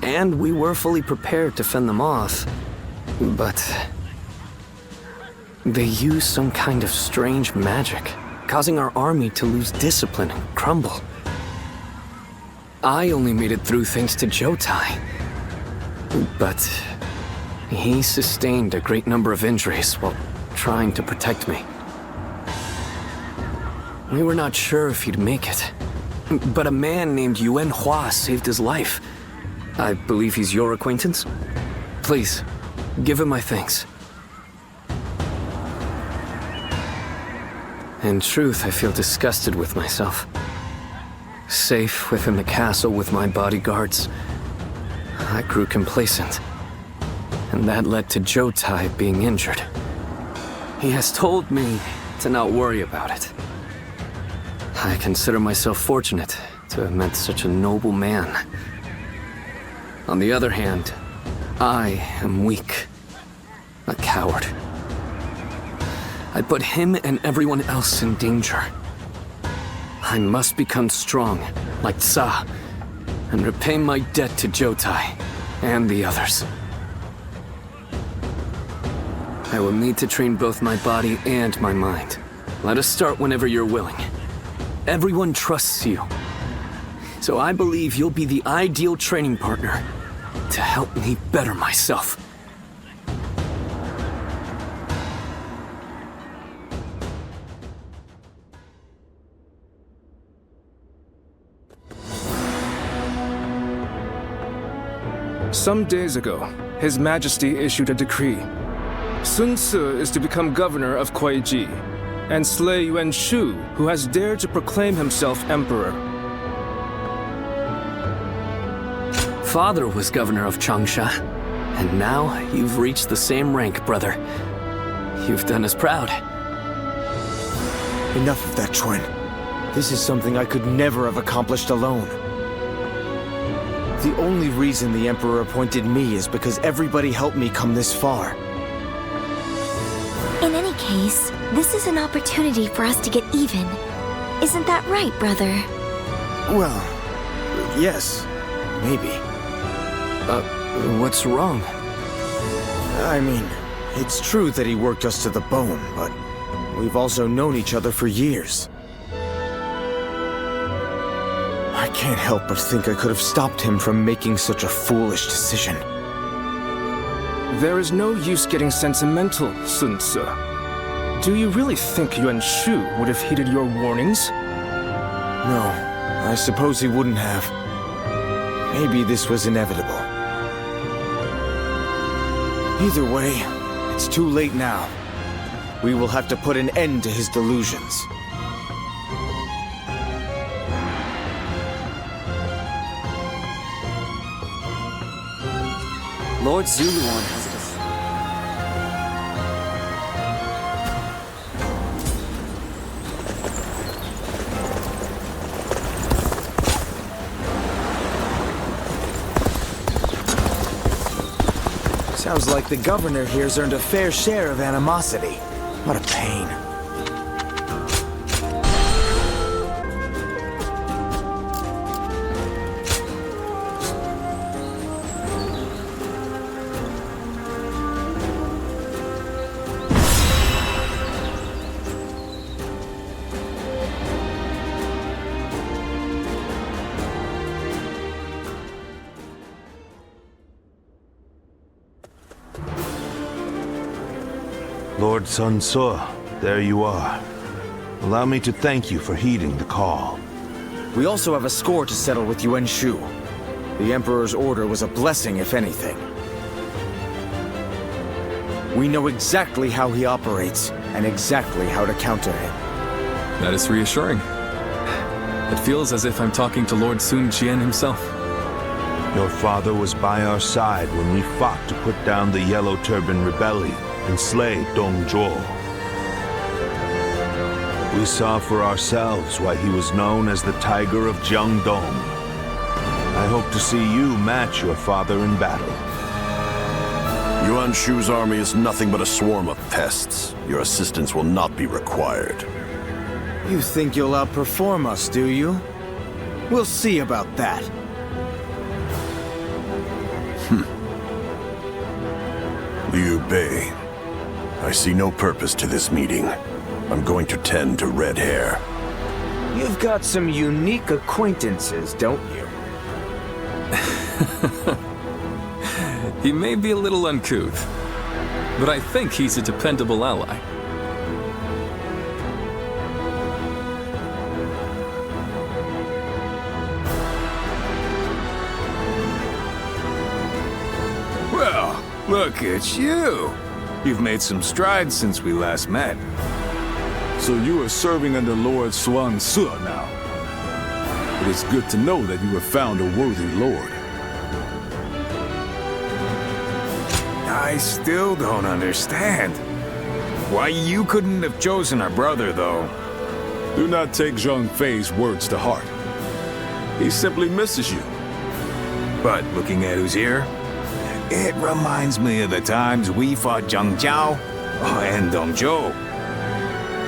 and we were fully prepared to fend them off, but they used some kind of strange magic, causing our army to lose discipline and crumble. I only made it through thanks to Jotai, but he sustained a great number of injuries while trying to protect me. We were not sure if he'd make it, but a man named Yuan Hua saved his life. I believe he's your acquaintance? Please, give him my thanks. In truth, I feel disgusted with myself. Safe within the castle with my bodyguards, I grew complacent. And that led to Jotai being injured. He has told me to not worry about it. I consider myself fortunate to have met such a noble man. On the other hand, I am weak. A coward. I put him and everyone else in danger. I must become strong, like Tsa, and repay my debt to Jotai and the others. I will need to train both my body and my mind. Let us start whenever you're willing. Everyone trusts you. So I believe you'll be the ideal training partner to help me better myself.
Some days ago, His Majesty issued a decree. Sun Ce is to become governor of Kuai-ji, and slay Yuan Shu, who has dared to proclaim himself emperor.
Father was governor of Changsha, and now you've reached the same rank, brother. You've done us proud.
Enough of that, Chuan. This is something I could never have accomplished alone. The only reason the Emperor appointed me is because everybody helped me come this far.
In any case, this is an opportunity for us to get even. Isn't that right, brother?
Well, yes, maybe.
What's wrong?
I mean, it's true that he worked us to the bone, but we've also known each other for years. I can't help but think I could have stopped him from making such a foolish decision.
There is no use getting sentimental, Sun Ce. Do you really think Yuan Shu would have heeded your warnings?
No, I suppose he wouldn't have. Maybe this was inevitable. Either way, it's too late now. We will have to put an end to his delusions.
Lord Zuluan has it.
Sounds like the governor here's earned a fair share of animosity. What a pain.
Lord Sun Ce, there you are. Allow me to thank you for heeding the call.
We also have a score to settle with Yuan Shu. The Emperor's order was a blessing, if anything. We know exactly how he operates, and exactly how to counter him.
That is reassuring. It feels as if I'm talking to Lord Sun Jian himself.
Your father was by our side when we fought to put down the Yellow Turban Rebellion and slay Dong Zhuo. We saw for ourselves why he was known as the Tiger of Jiangdong. I hope to see you match your father in battle.
Yuan Shu's army is nothing but a swarm of pests. Your assistance will not be required.
You think you'll outperform us, do you? We'll see about that.
Liu Bei, I see no purpose to this meeting. I'm going to tend to red hair.
You've got some unique acquaintances, don't you?
He may be a little uncouth, but I think he's a dependable ally.
Well, look at you. You've made some strides since we last met.
So you are serving under Lord Sun Ce now. It is good to know that you have found a worthy lord.
I still don't understand. Why you couldn't have chosen our brother, though.
Do not take Zhang Fei's words to heart. He simply misses you.
But looking at who's here, it reminds me of the times we fought Zhang Jiao and Dong Zhuo.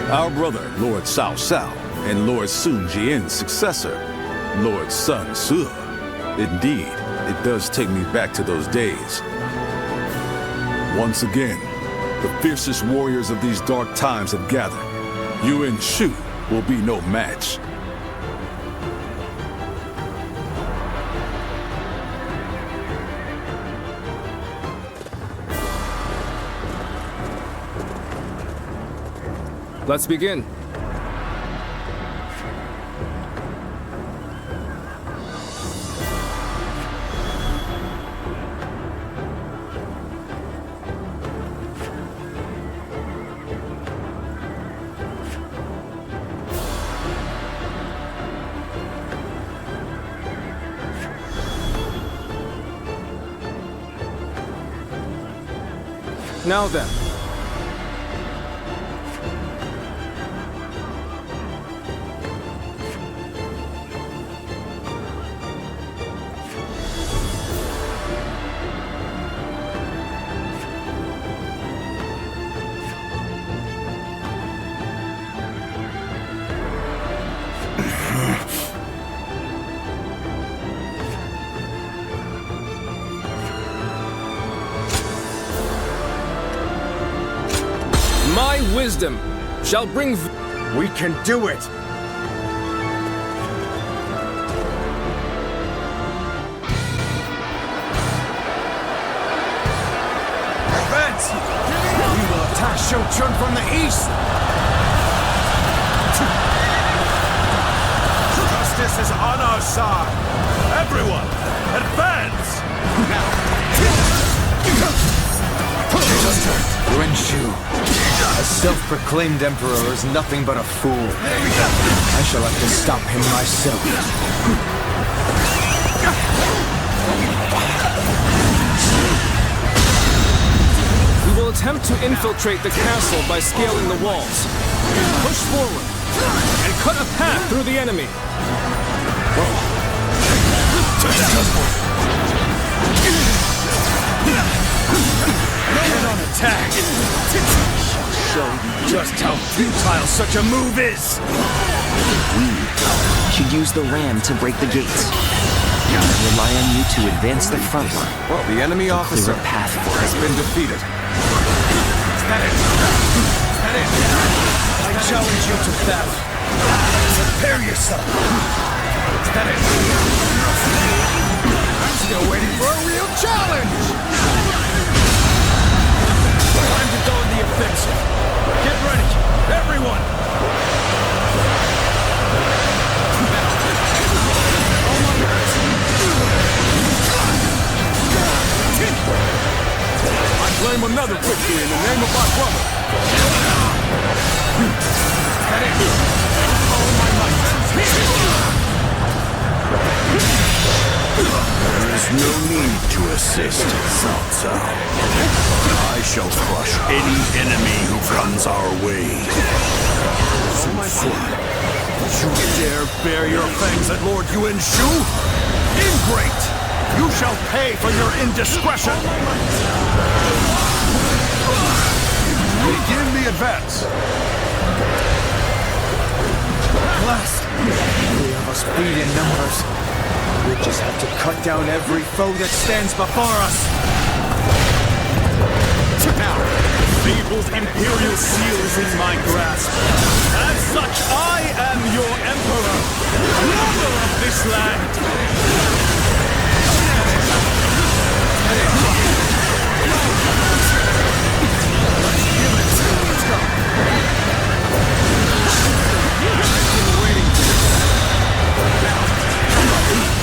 Our brother, Lord Cao Cao, and Lord Sun Jian's successor, Lord Sun Ce. Indeed, it does take me back to those days. Once again, the fiercest warriors of these dark times have gathered. Yuan Shu will be no match.
Let's begin. Now then. My wisdom shall bring...
We can do it! Advance! We will attack Shouchun from the east! Justice is on our side! Everyone, advance!
Yuan Shu, a self-proclaimed emperor is nothing but a fool. I shall have to stop him myself.
We will attempt to infiltrate the castle by scaling the walls. Push forward and cut a path through the enemy.
Head on attack! Show you just how futile such a move is!
We should use the ram to break the gates. I rely on you to advance the front line.
Well, the enemy officer
path for
has been defeated.
I challenge you to battle. Prepare yourself. I'm still waiting for a real challenge! Time to go in the offensive. Get ready, everyone!
I claim another victory in the name of my brother.
There is no need to assist, Cao Cao. I shall crush any enemy who comes our way.
Sun Ce, you dare bare your fangs at Lord Yuan Shu? Ingrate! You shall pay for your indiscretion! Begin the advance!
At last, three of us beat in numbers. We just have to cut down every foe that stands before us.
Now, Feeble's Imperial Seal is in my grasp. As such, I am your Emperor, ruler of this land.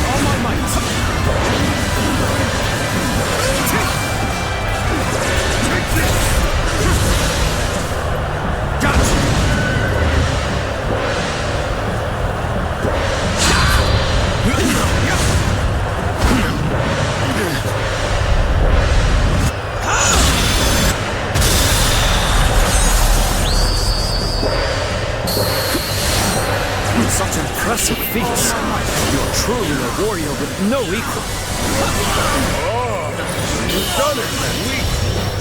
All my might.
Such impressive feats. You're truly a warrior with no equal.
You've done it, weak,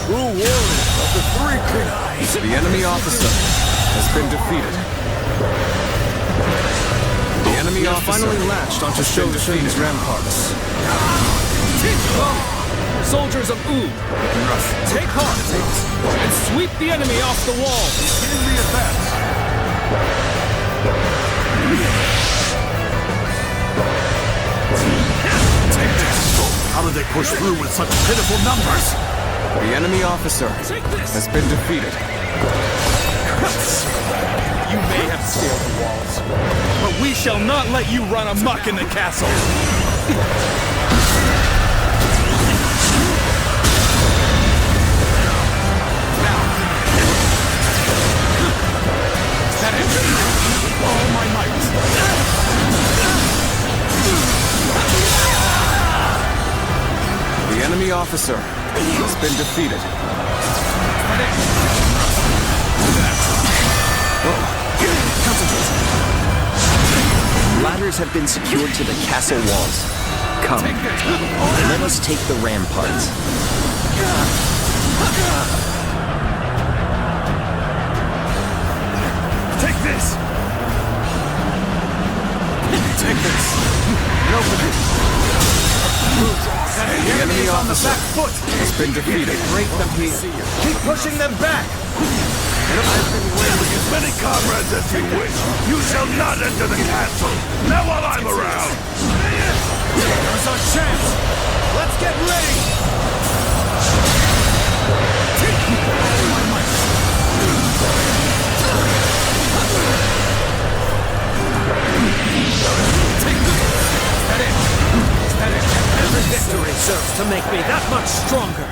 true warrior of the Three Kings. The enemy officer has been defeated. The enemy officer
finally latched onto Shou Xun's ramparts. Soldiers of Wu, take heart and sweep the enemy off the wall.
Begin the advance.
Take this! How did they push through with such pitiful numbers?
The enemy officer has been defeated.
You may have scaled the walls, but we shall not let you run amok in the castle. All my might.
The enemy officer has been defeated.
Ladders have been secured to the castle walls. Come, let us take the ramparts.
Take this! Take this! And open it!
The enemy officer has been defeated.
Break them here. Keep pushing them back!
With as many comrades as you wish, you shall not enter the castle! Not while I'm around!
There's our chance! Let's get ready! Every victory serves to make me that much stronger!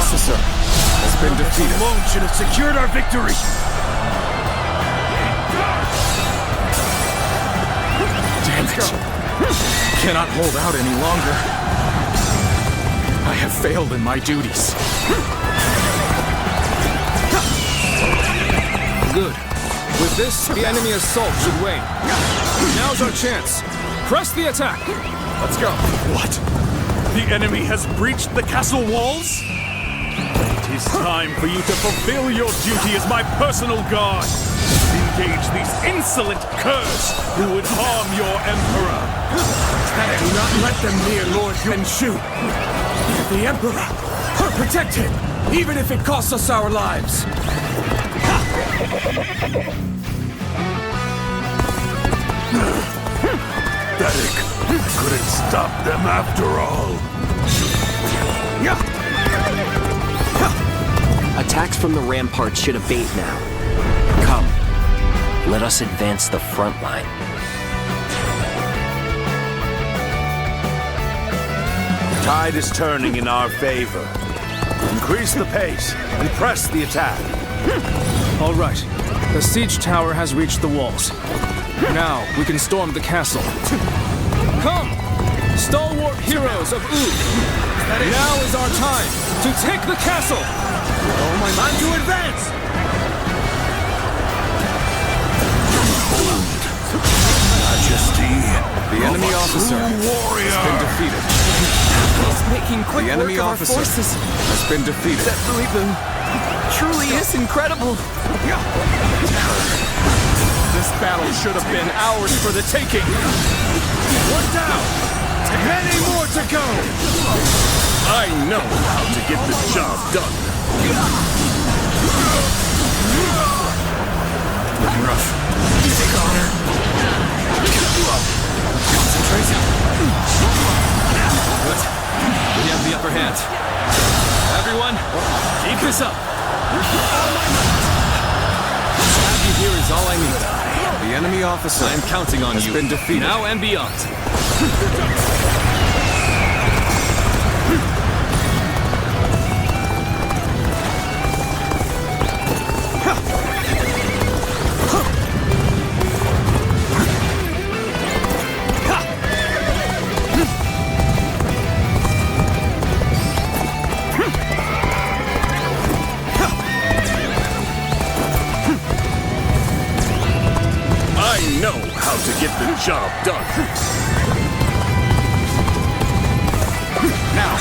officer has been defeated.
Alone should have secured our victory.
Damn it. Cannot hold out any longer. I have failed in my duties.
Good. With this, the enemy assault should wane. Now's our chance. Press the attack.
Let's go. What? The enemy has breached the castle walls? It is time for you to fulfill your duty as my personal guard. Engage these insolent curs who would harm your emperor.
Do not let them near Lord Yuan Shu. The emperor. Protect him, even if it costs us our lives.
Pathetic. Couldn't stop them after all.
Attacks from the ramparts should abate now. Come, let us advance the front line.
The tide is turning in our favor. Increase the pace and press the attack.
All right. The siege tower has reached the walls. Now we can storm the castle. Come, stalwart heroes of Wu. Now is our time to take the castle.
Oh, my man, to advance!
Majesty,
The enemy officer
warrior
has been defeated.
He's making quick
The enemy
work of
officer
our forces.
has been defeated.
That Louisville truly is incredible.
This battle should have been ours for the taking.
One down! Many more to go!
I know how to get the job done.
Looking rough. Easy, Connor. Concentrate. Good. We have the upper hand. Everyone, keep this up. To have you here is all I need.
The enemy officer
I am counting on
has
you.
been defeated.
Now and beyond.
I know how to get the job done.
Now.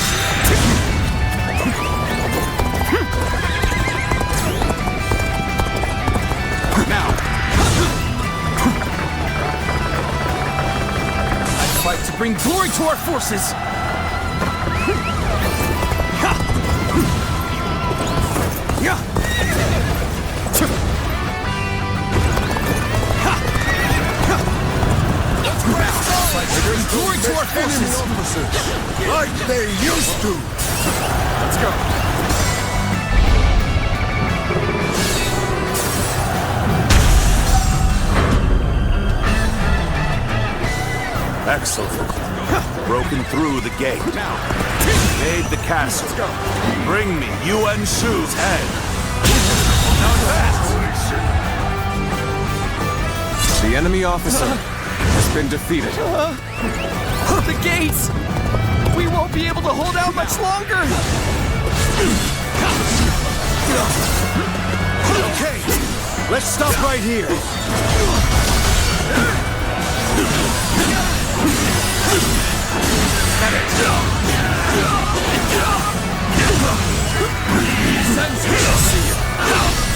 Now.
I fight to bring glory to our forces.
Bring glory to our forces! Like they used to!
Let's go.
Excellent. Broken through the gate.
Now.
Made the castle. Bring me Yuan Shu's head.
Now that.
The enemy officer has been defeated.
The gates! We won't be able to hold out much longer!
Okay, let's stop right here.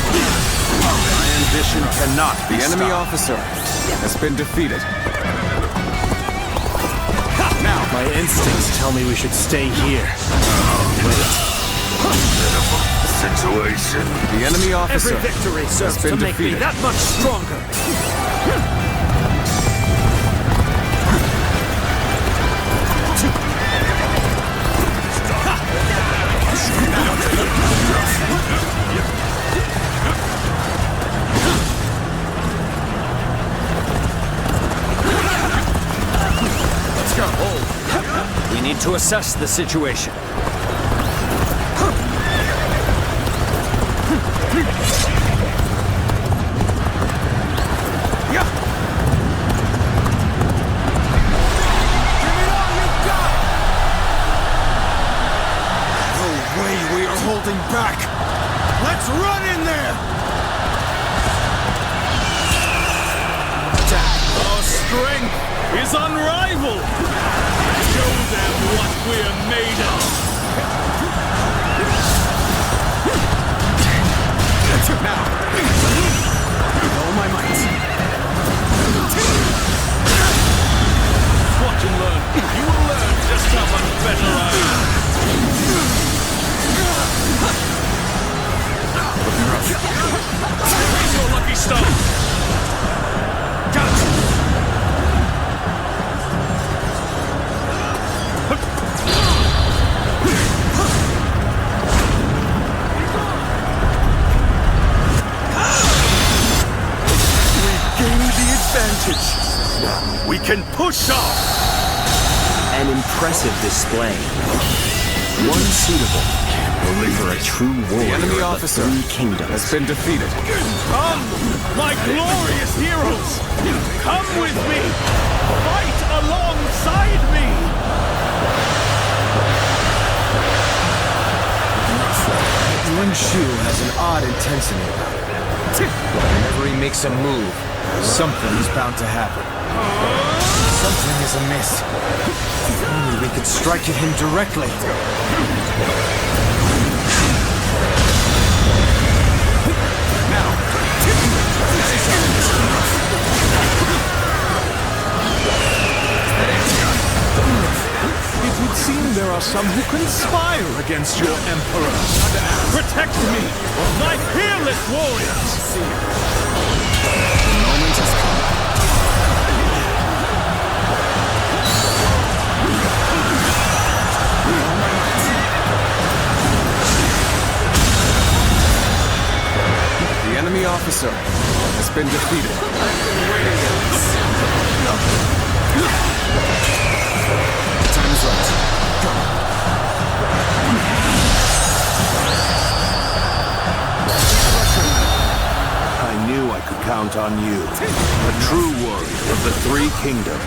My ambition cannot be
The enemy
stopped.
officer has been defeated.
Now.
My instincts tell me we should stay here.
Situation.
The enemy officer
Every victory serves
has been
to make me
defeated.
that much stronger.
Let's go. We need to assess the situation. is unrivaled! Show them what we're made of!
Now! With all my might!
Watch and learn. You will learn just how much better I am. Here's your lucky stone.
Now we can push off!
An impressive display. One suitable for a true warrior
The enemy
of
officer
the Three Kingdoms
has been defeated.
Come, my glorious heroes! Come with me! Fight alongside me!
Yuan Shu has an odd intensity about it. Whenever he makes a move, something is bound to happen. Something is amiss. If only we could strike at him directly.
It would seem there are some who conspire against your Emperor. Protect me, my fearless warriors!
The moment has come.
The enemy officer has been defeated. The time is right.
I knew I could count on you. A true warrior of the Three Kingdoms.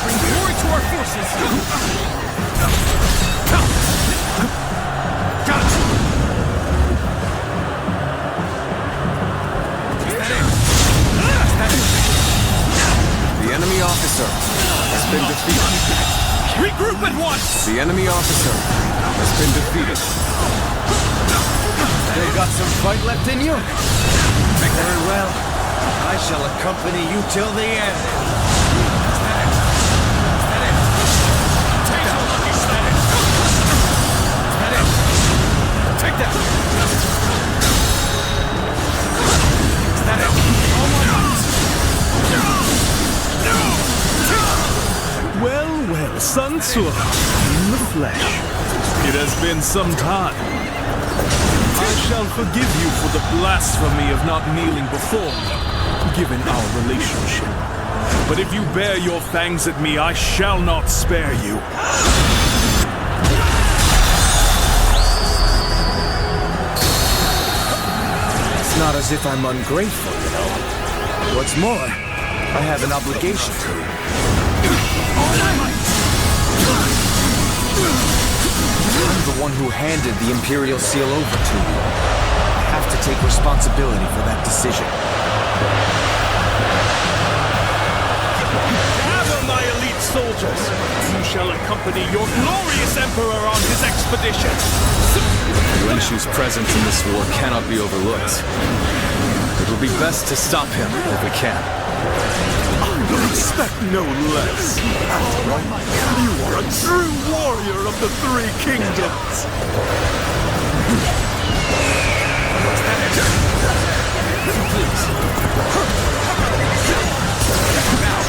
Bring glory to our forces!
The enemy officer has been defeated.
Regroup at once!
The enemy officer has been defeated.
Still got some fight left in you? Very well. I shall accompany you till the end.
Take that! Well, well, Sun Tzu, in the flesh. It has been some time. I shall forgive you for the blasphemy of not kneeling before me, given our relationship. But if you bare your fangs at me, I shall not spare you.
It's not as if I'm ungrateful, you know. What's more, I have an obligation to you. I'm the one who handed the Imperial Seal over to you. I have to take responsibility for that decision.
Gather my elite soldiers! You shall accompany your glorious Emperor on his expedition!
Yuan Shu's presence in this war cannot be overlooked. It will be best to stop him if we can.
Expect no less. After all, you are a true warrior of the Three Kingdoms.
Please. Now,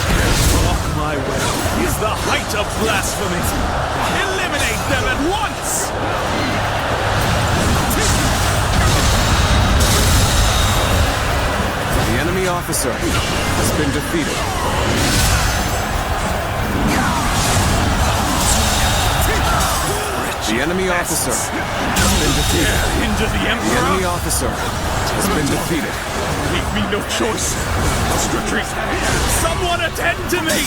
block my way is the height of blasphemy. Eliminate them at once!
The enemy officer has been defeated. The enemy officer has been defeated.
Into the Emperor!
The enemy officer has been defeated.
Leave me no choice. Must retreat. Someone attend to me!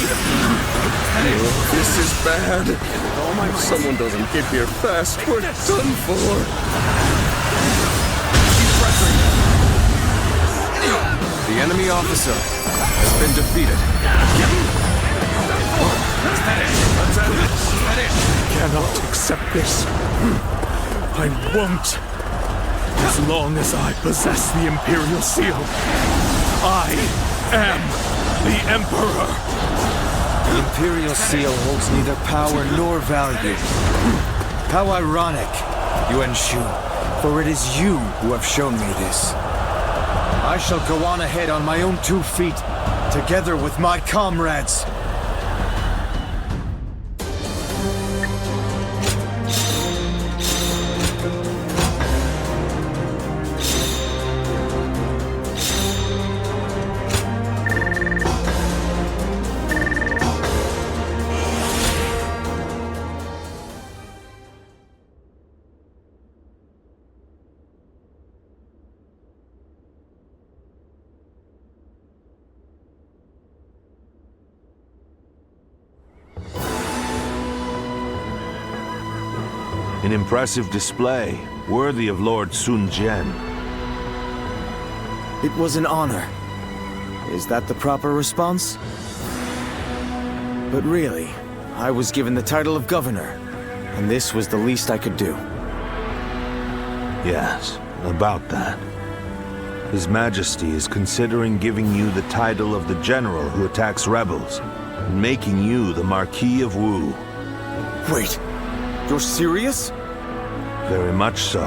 This is bad. If someone doesn't get here fast, we're done for.
The enemy officer has been defeated.
I cannot accept this. I won't. As long as I possess the Imperial Seal, I am the Emperor.
The Imperial Seal holds neither power nor value. How ironic, Yuan Shu, for it is you who have shown me this. I shall go on ahead on my own 2 feet, together with my comrades.
An impressive display, worthy of Lord Sun Jian.
It was an honor. Is that the proper response? But really, I was given the title of governor, and this was the least I could do.
Yes, about that. His Majesty is considering giving you the title of the general who attacks rebels, and making you the Marquis of Wu.
Wait, you're serious?
Very much so.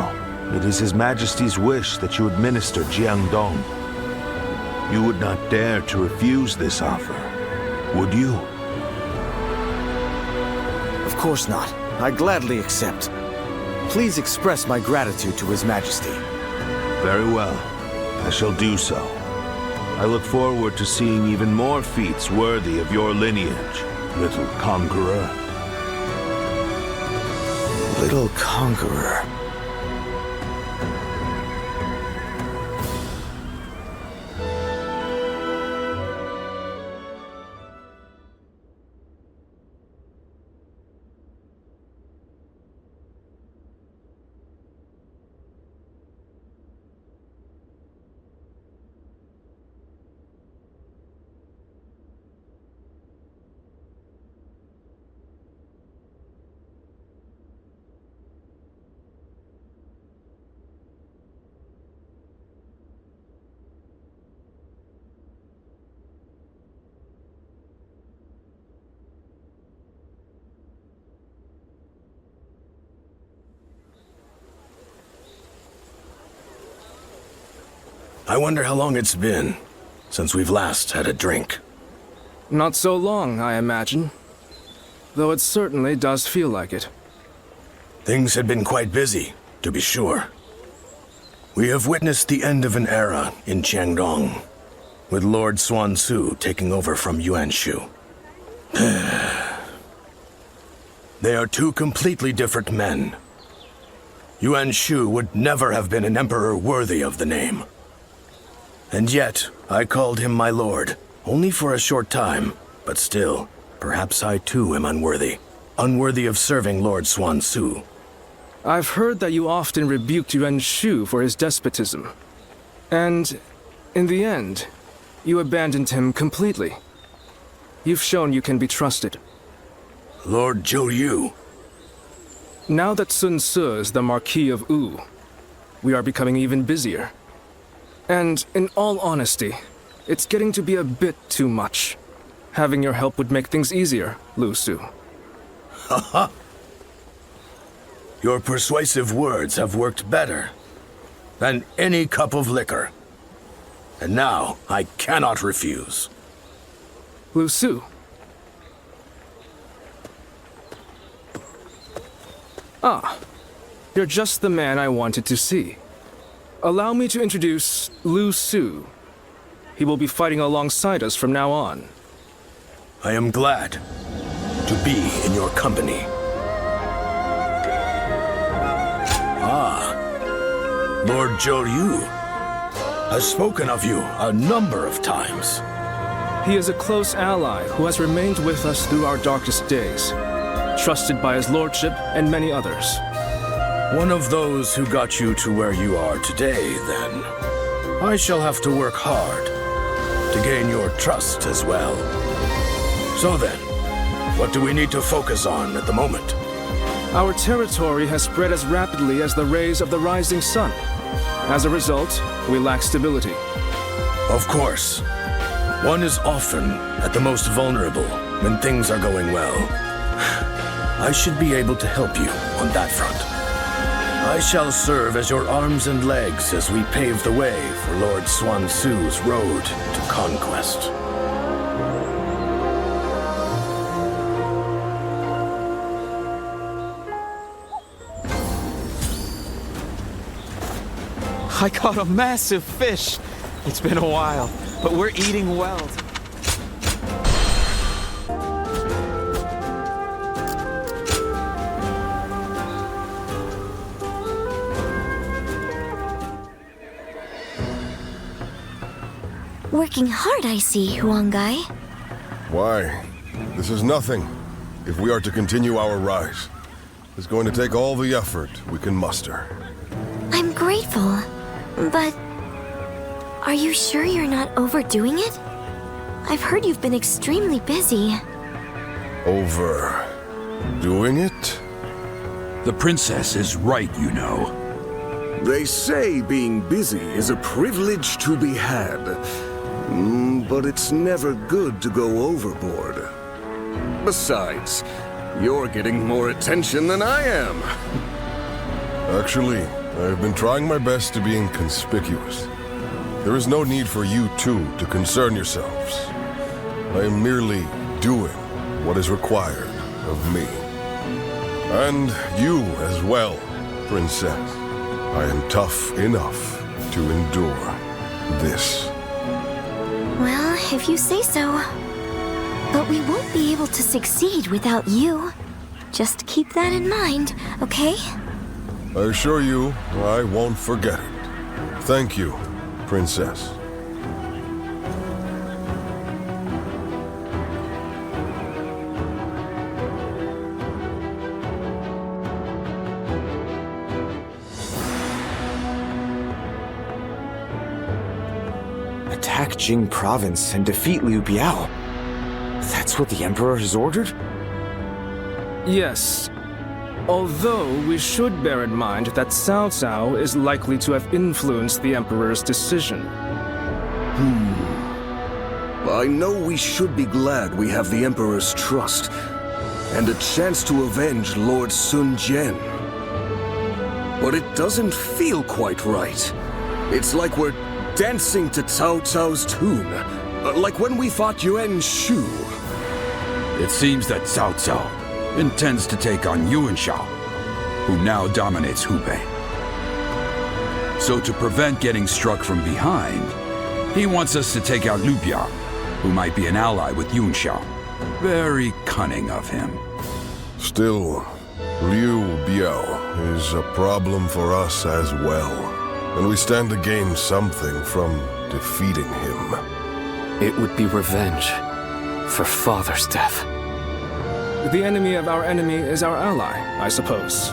It is His Majesty's wish that you administer Jiangdong. You would not dare to refuse this offer, would you?
Of course not. I gladly accept. Please express my gratitude to His Majesty.
Very well. I shall do so. I look forward to seeing even more feats worthy of your lineage, little conqueror.
Little conqueror.
I wonder how long it's been since we've last had a drink.
Not so long, I imagine. Though it certainly does feel like it.
Things had been quite busy, to be sure. We have witnessed the end of an era in Jiangdong, with Lord Xuan Su taking over from Yuan Shu. They are 2 completely different men. Yuan Shu would never have been an emperor worthy of the name. And yet, I called him my lord, only for a short time, but still, perhaps I too am unworthy. Unworthy of serving Lord Xuan Su.
I've heard that you often rebuked Yuan Shu for his despotism. And, in the end, you abandoned him completely. You've shown you can be trusted.
Lord Zhou Yu.
Now that Sun Ce is the Marquis of Wu, we are becoming even busier. And, in all honesty, it's getting to be a bit too much. Having your help would make things easier, Lu Su.
Haha. Your persuasive words have worked better than any cup of liquor. And now, I cannot refuse.
Lu Su. Ah, you're just the man I wanted to see. Allow me to introduce Lu Su. He will be fighting alongside us from now on.
I am glad to be in your company. Ah, Lord Zhou Yu has spoken of you a number of times.
He is a close ally who has remained with us through our darkest days, trusted by his lordship and many others.
One of those who got you to where you are today, then. I shall have to work hard to gain your trust as well. So then, What do we need to focus on at the moment?
Our territory has spread as rapidly as the rays of the rising sun. As a result, we lack stability.
Of course. One is often at the most vulnerable when things are going well. I should be able to help you on that front. I shall serve as your arms and legs as we pave the way for Lord Xuan Su's road to conquest.
I caught a massive fish. It's been a while, but we're eating well.
Working hard, I see, Huangai.
Why? This is nothing. If we are to continue our rise, it's going to take all the effort we can muster.
I'm grateful, but are you sure you're not overdoing it? I've heard you've been extremely busy.
Overdoing it?
The princess is right, you know.
They say being busy is a privilege to be had. But it's never good to go overboard. Besides, you're getting more attention than I am.
Actually, I've been trying my best to be inconspicuous. There is no need for you two to concern yourselves. I am merely doing what is required of me. And you as well, Princess. I am tough enough to endure this.
Well, if you say so. But we won't be able to succeed without you. Just keep that in mind, okay?
I assure you, I won't forget it. Thank you, Princess.
Attack Jing Province and defeat Liu Biao. That's what the Emperor has ordered?
Yes. Although we should bear in mind that Cao Cao is likely to have influenced the Emperor's decision.
I know we should be glad we have the Emperor's trust, and a chance to avenge Lord Sun Jian. But it doesn't feel quite right. It's like we're dancing to Cao Cao's tune, like when we fought Yuan Shu.
It seems that Cao Cao intends to take on Yuan Shao, who now dominates Hubei. So to prevent getting struck from behind, he wants us to take out Liu Biao, who might be an ally with Yuan Shao. Very cunning of him.
Still, Liu Biao is a problem for us as well, and we stand to gain something from defeating him.
It would be revenge for Father's death.
The enemy of our enemy is our ally, I suppose.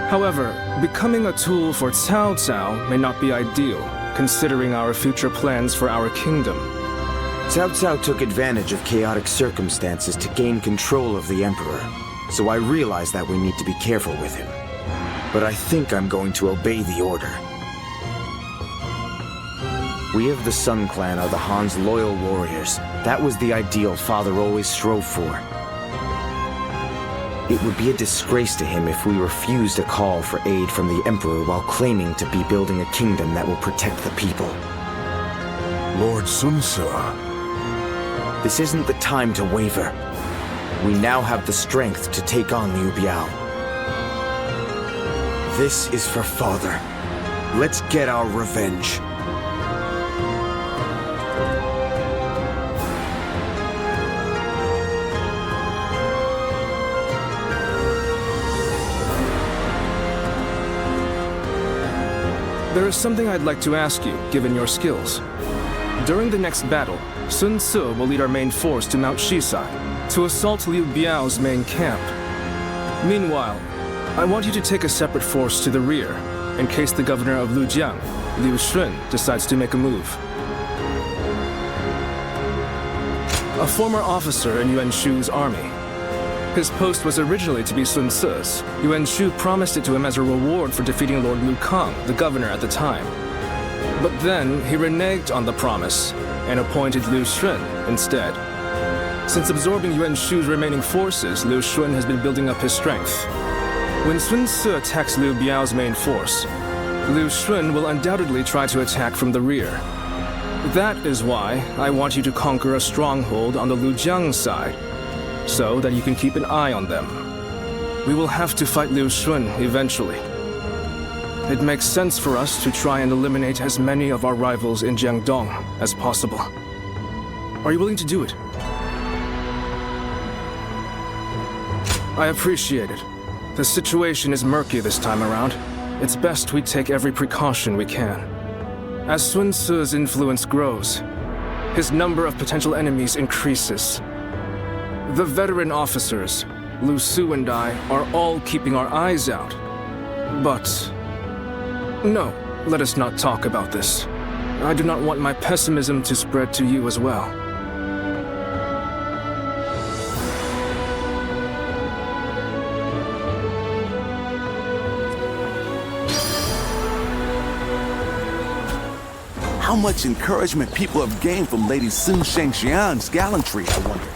However, becoming a tool for Cao Cao may not be ideal, considering our future plans for our kingdom.
Cao Cao took advantage of chaotic circumstances to gain control of the Emperor, so I realize that we need to be careful with him. But I think I'm going to obey the order. We of the Sun Clan are the Han's loyal warriors. That was the ideal Father always strove for. It would be a disgrace to him if we refused a call for aid from the Emperor while claiming to be building a kingdom that will protect the people.
Lord Sun Ce.
This isn't the time to waver. We now have the strength to take on Liu Biao. This is for Father. Let's get our revenge.
There is something I'd like to ask you, given your skills. During the next battle, Sun Ce will lead our main force to Mount Shisai, to assault Liu Biao's main camp. Meanwhile, I want you to take a separate force to the rear, in case the governor of Lujiang, Liu Shun, decides to make a move. A former officer in Yuan Shu's army, His post was originally to be Sun Ce's. Yuan Shu promised it to him as a reward for defeating Lord Lu Kang, the governor at the time. But then he reneged on the promise and appointed Liu Shun instead. Since absorbing Yuan Shu's remaining forces, Liu Shun has been building up his strength. When Sun Ce attacks Liu Biao's main force, Liu Shun will undoubtedly try to attack from the rear. That is why I want you to conquer a stronghold on the Lujiang side, so that you can keep an eye on them. We will have to fight Liu Shun eventually. It makes sense for us to try and eliminate as many of our rivals in Jiangdong as possible. Are you willing to do it? I appreciate it. The situation is murky this time around. It's best we take every precaution we can. As Sun Ce's influence grows, his number of potential enemies increases. The veteran officers, Lu Su and I, are all keeping our eyes out. But... no, let us not talk about this. I do not want my pessimism to spread to you as well.
How much encouragement people have gained from Lady Sun Shangxian's gallantry, I wonder.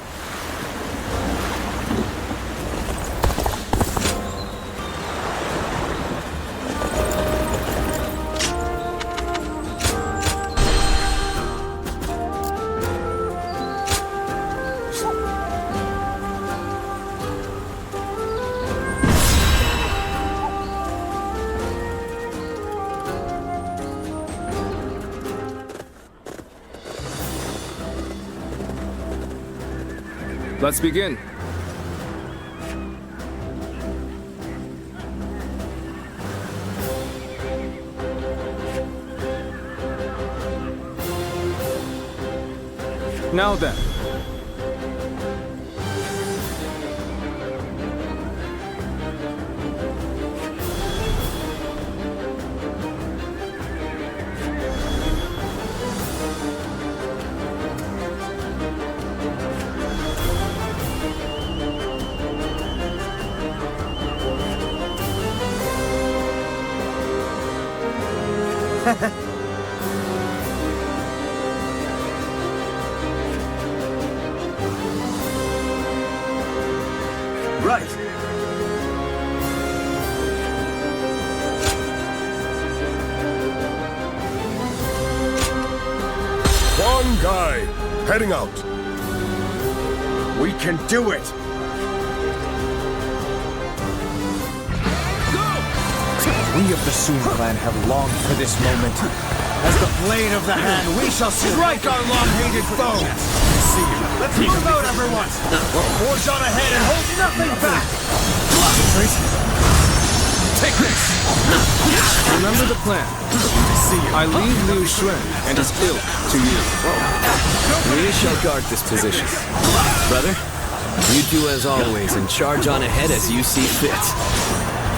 Let's begin. Now then.
Right.
One guy, heading out.
We can do it! We of the Sun clan have longed for this moment. As the blade of the hand, we shall strike our long-hated foe! See you. Let's move out, everyone! We'll forge on ahead and hold nothing back!
Take this! Remember the plan. I leave Liu Shun and his ilk to you.
We shall guard this position. Brother, you do as always and charge on ahead as you see fit.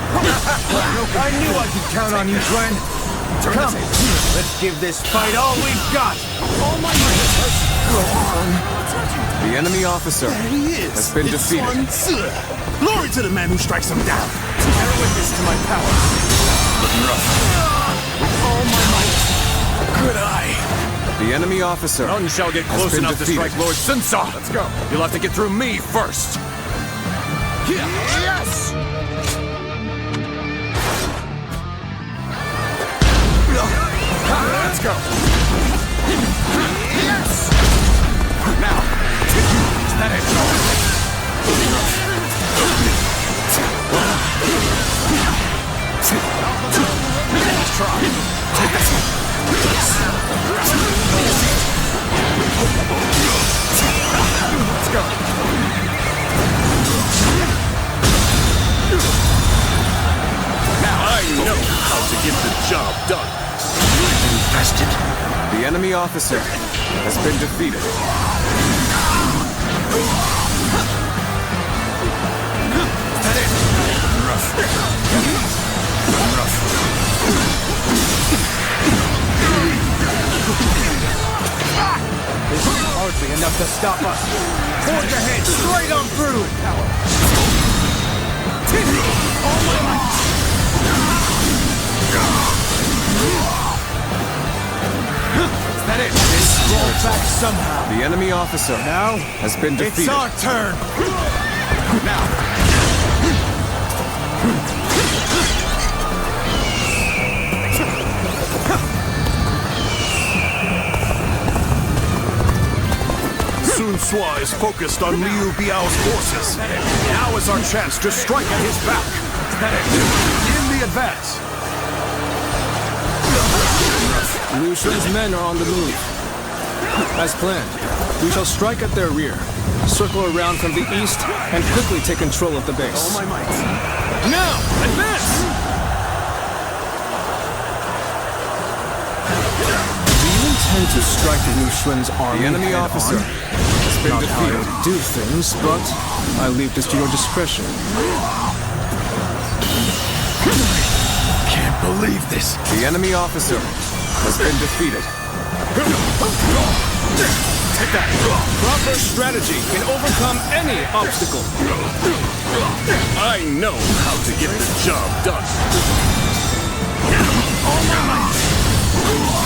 I knew I could count on you, Glenn. Come, let's give this fight all we've got. All my might. Go on.
The enemy officer has been defeated.
Glory to the man who strikes him down.
Bear witness to my power.
Looking rough.
With all my might. Could I?
The enemy officer
None shall get close enough to strike Lord Sun Ce.
Let's go.
You'll have to get through me first.
Yes!
Let's go.
Yes!
Now. Is that it?
Let's try.
Let's go.
Now I know how to get the job done.
Infested. The enemy officer has been defeated.
Is that it?
Rough.
This is hardly enough to stop us. Forge ahead, straight on through.
All my might! Is that it? It's rolled back somehow.
The enemy officer now has been defeated.
It's our turn! Now!
Sun Sua is focused on Liu Biao's forces. Now is our chance to strike at his back. In the advance.
Liu Xun's men are on the move. As planned, we shall strike at their rear, circle around from the east, and quickly take control of the base.
All my might.
Now, advance! Do you intend to strike Liu Xun's army?
The enemy officer has been
Not how I
defeated.
would do things, but I leave this to your discretion.
Can't believe this.
The enemy officer has been defeated.
Take that! Proper strategy can overcome any obstacle.
I know how to get the job done.
All my might!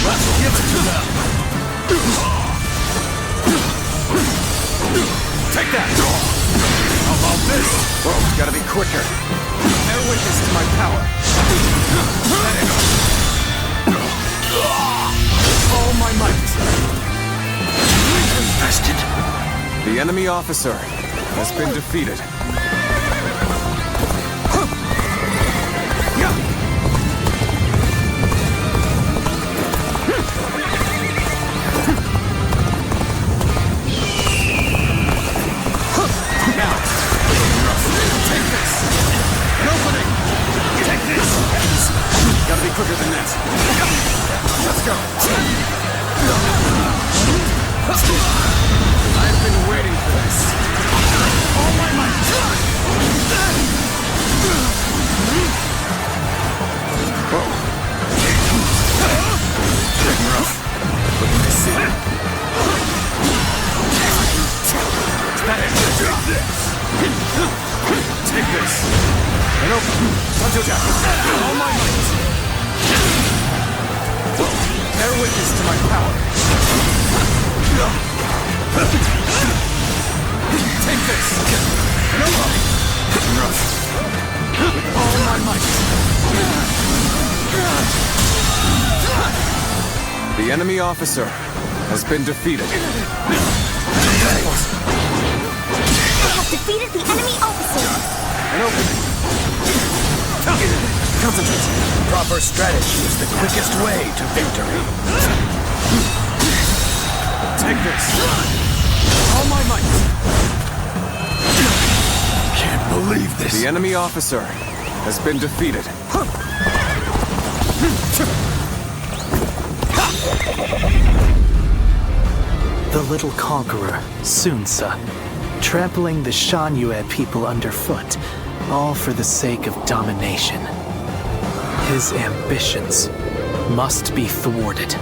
Let's give it to them! Take that! How about this?
Whoa, gotta be quicker.
Bear witness to my power. All my might.
Infested.
The enemy officer has been defeated.
Now, take this. An opening. Take this. Gotta be quicker than that. Let's go. I've been waiting for this. All my might. Whoa. Getting rough. What can I see? Is that it? Take this. And open. All my might. Bear witness to my power. Take this. And open. Rough. With all my might.
The enemy officer has been defeated.
I have defeated the enemy officer.
An opening.
Concentrate. Proper strategy is the quickest way to victory. Take this. All my might. Can't believe this.
The enemy officer has been defeated.
The little conqueror, Sun Ce, trampling the Shan Yue people underfoot, all for the sake of domination. His ambitions must be thwarted.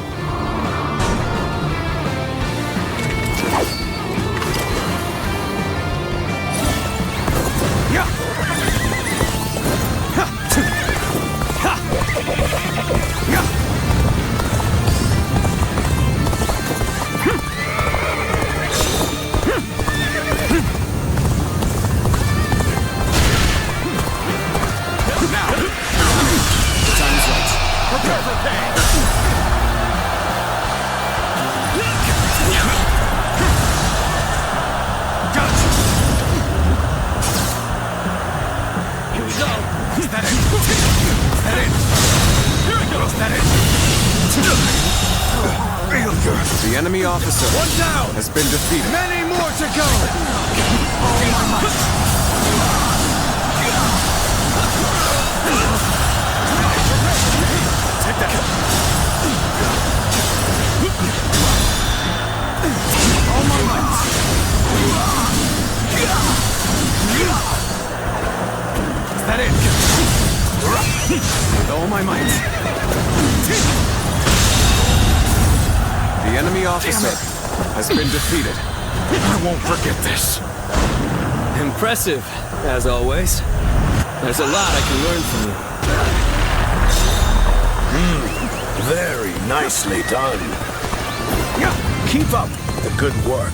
The enemy officer
One down.
has been defeated.
Many more to go. All my might. Take that. All my might. Is that it? With all my might.
The enemy officer has been defeated.
I won't forget this.
Impressive, as always. There's a lot I can learn from you.
Very nicely done. Keep up the good work.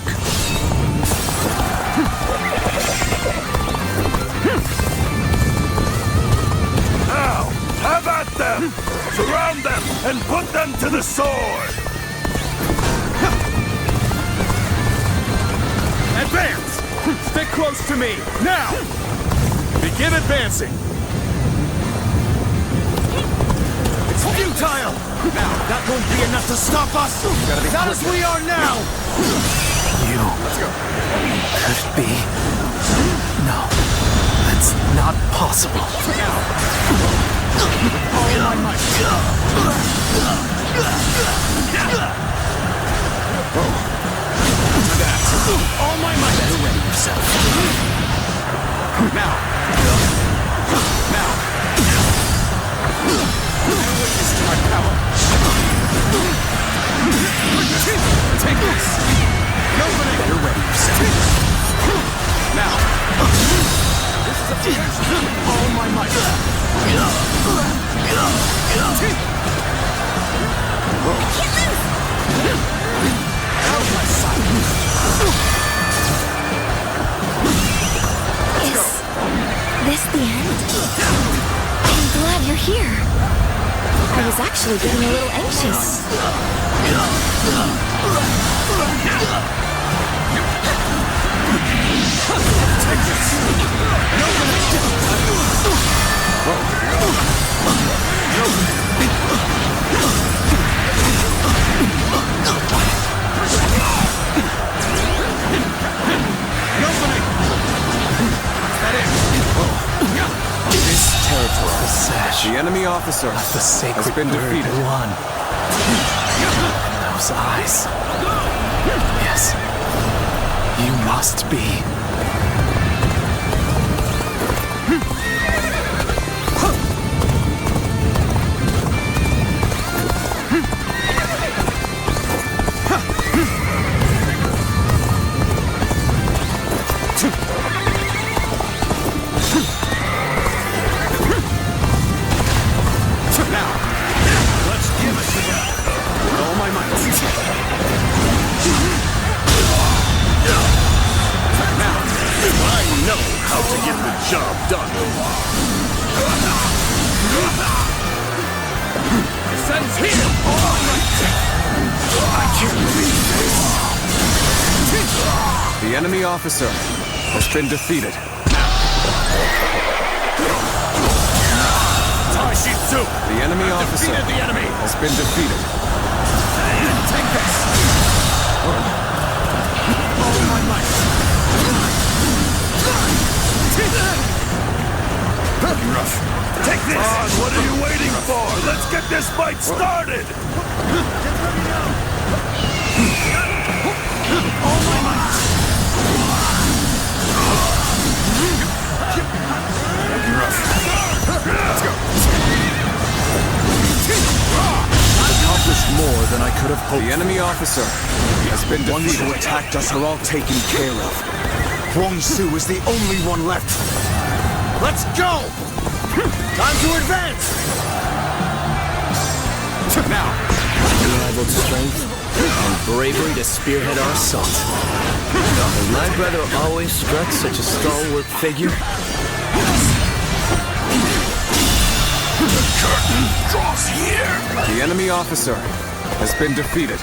Now, have at them! Surround them and put them to the sword!
Advance! Stick close to me, now! Begin advancing!
It's futile! Now, that won't be enough to stop us! Not as we are now!
You... Could it be? No. That's not possible.
All my might! All my might!
Better ready yourself.
Now! Now! Witness to my power! Take this! Nobody!
Better ready yourself.
Now! This is a test! All my might! Out of my sight!
Is this the end? I'm glad you're here. I was actually getting a little anxious.
Take this!
This territory, the sash,
The enemy officer
of the sacred
has been
bird
defeated.
won. And those eyes. Yes. You must be.
The enemy officer has been defeated. The enemy officer has been defeated.
Take this! All my might!
Rough. Take this! On, what are you waiting for? Let's get this fight started!
All my might!
Let's go.
Accomplished more than I could have hoped.
The enemy officer has been
The ones
defeated.
who attacked us are all taken care of. Huang Su is the only one left. Let's go! Time to advance!
Now!
Unrivaled strength and bravery to spearhead our assault. Has my brother always struck such a stalwart figure?
The curtain draws here!
The enemy officer has been defeated.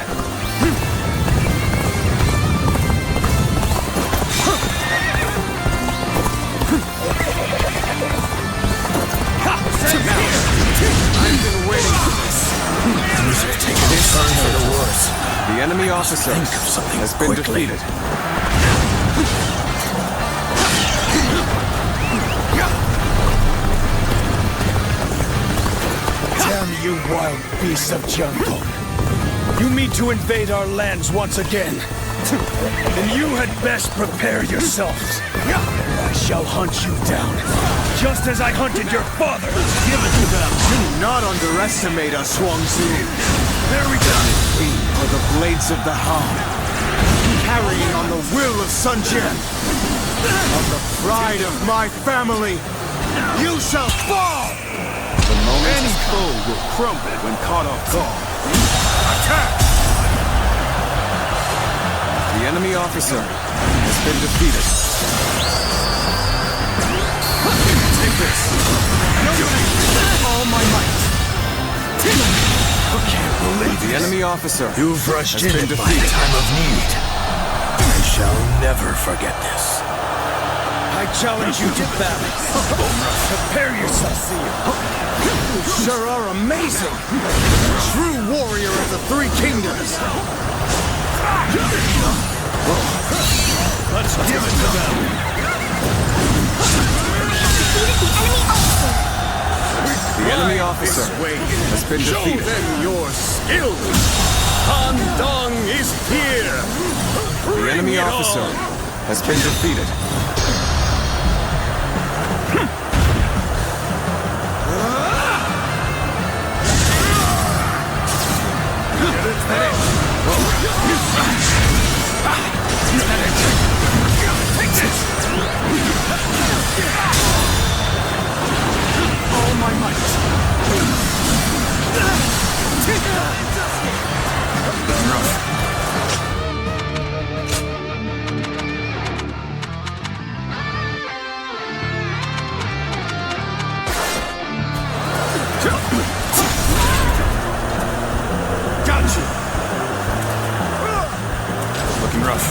I've been waiting for this.
This turn for the worse.
The enemy officer has been defeated.
Damn you wild beasts of jungle. You mean to invade our lands once again? Then you had best prepare yourselves. I shall hunt you down, just as I hunted your father. Give it to them. Do not underestimate us, Huang Zu. There we go. We are the blades of the Han. carrying on the will of Sun Jian, on the pride of my family, you shall fall! Any foe will crumble when caught off guard. Attack!
The enemy officer has been defeated.
Take this! All my might! I can't believe
The enemy officer
You've rushed in at my time of need. I shall never forget this. I challenge you to battle. Prepare yourself, You sure are amazing. True warrior of the Three Kingdoms. Let's give it to them.
The enemy officer has been defeated.
Show them your skill. Han Dong is here.
The enemy officer has been defeated.
Take this! All my might! Got you!
Looking rough.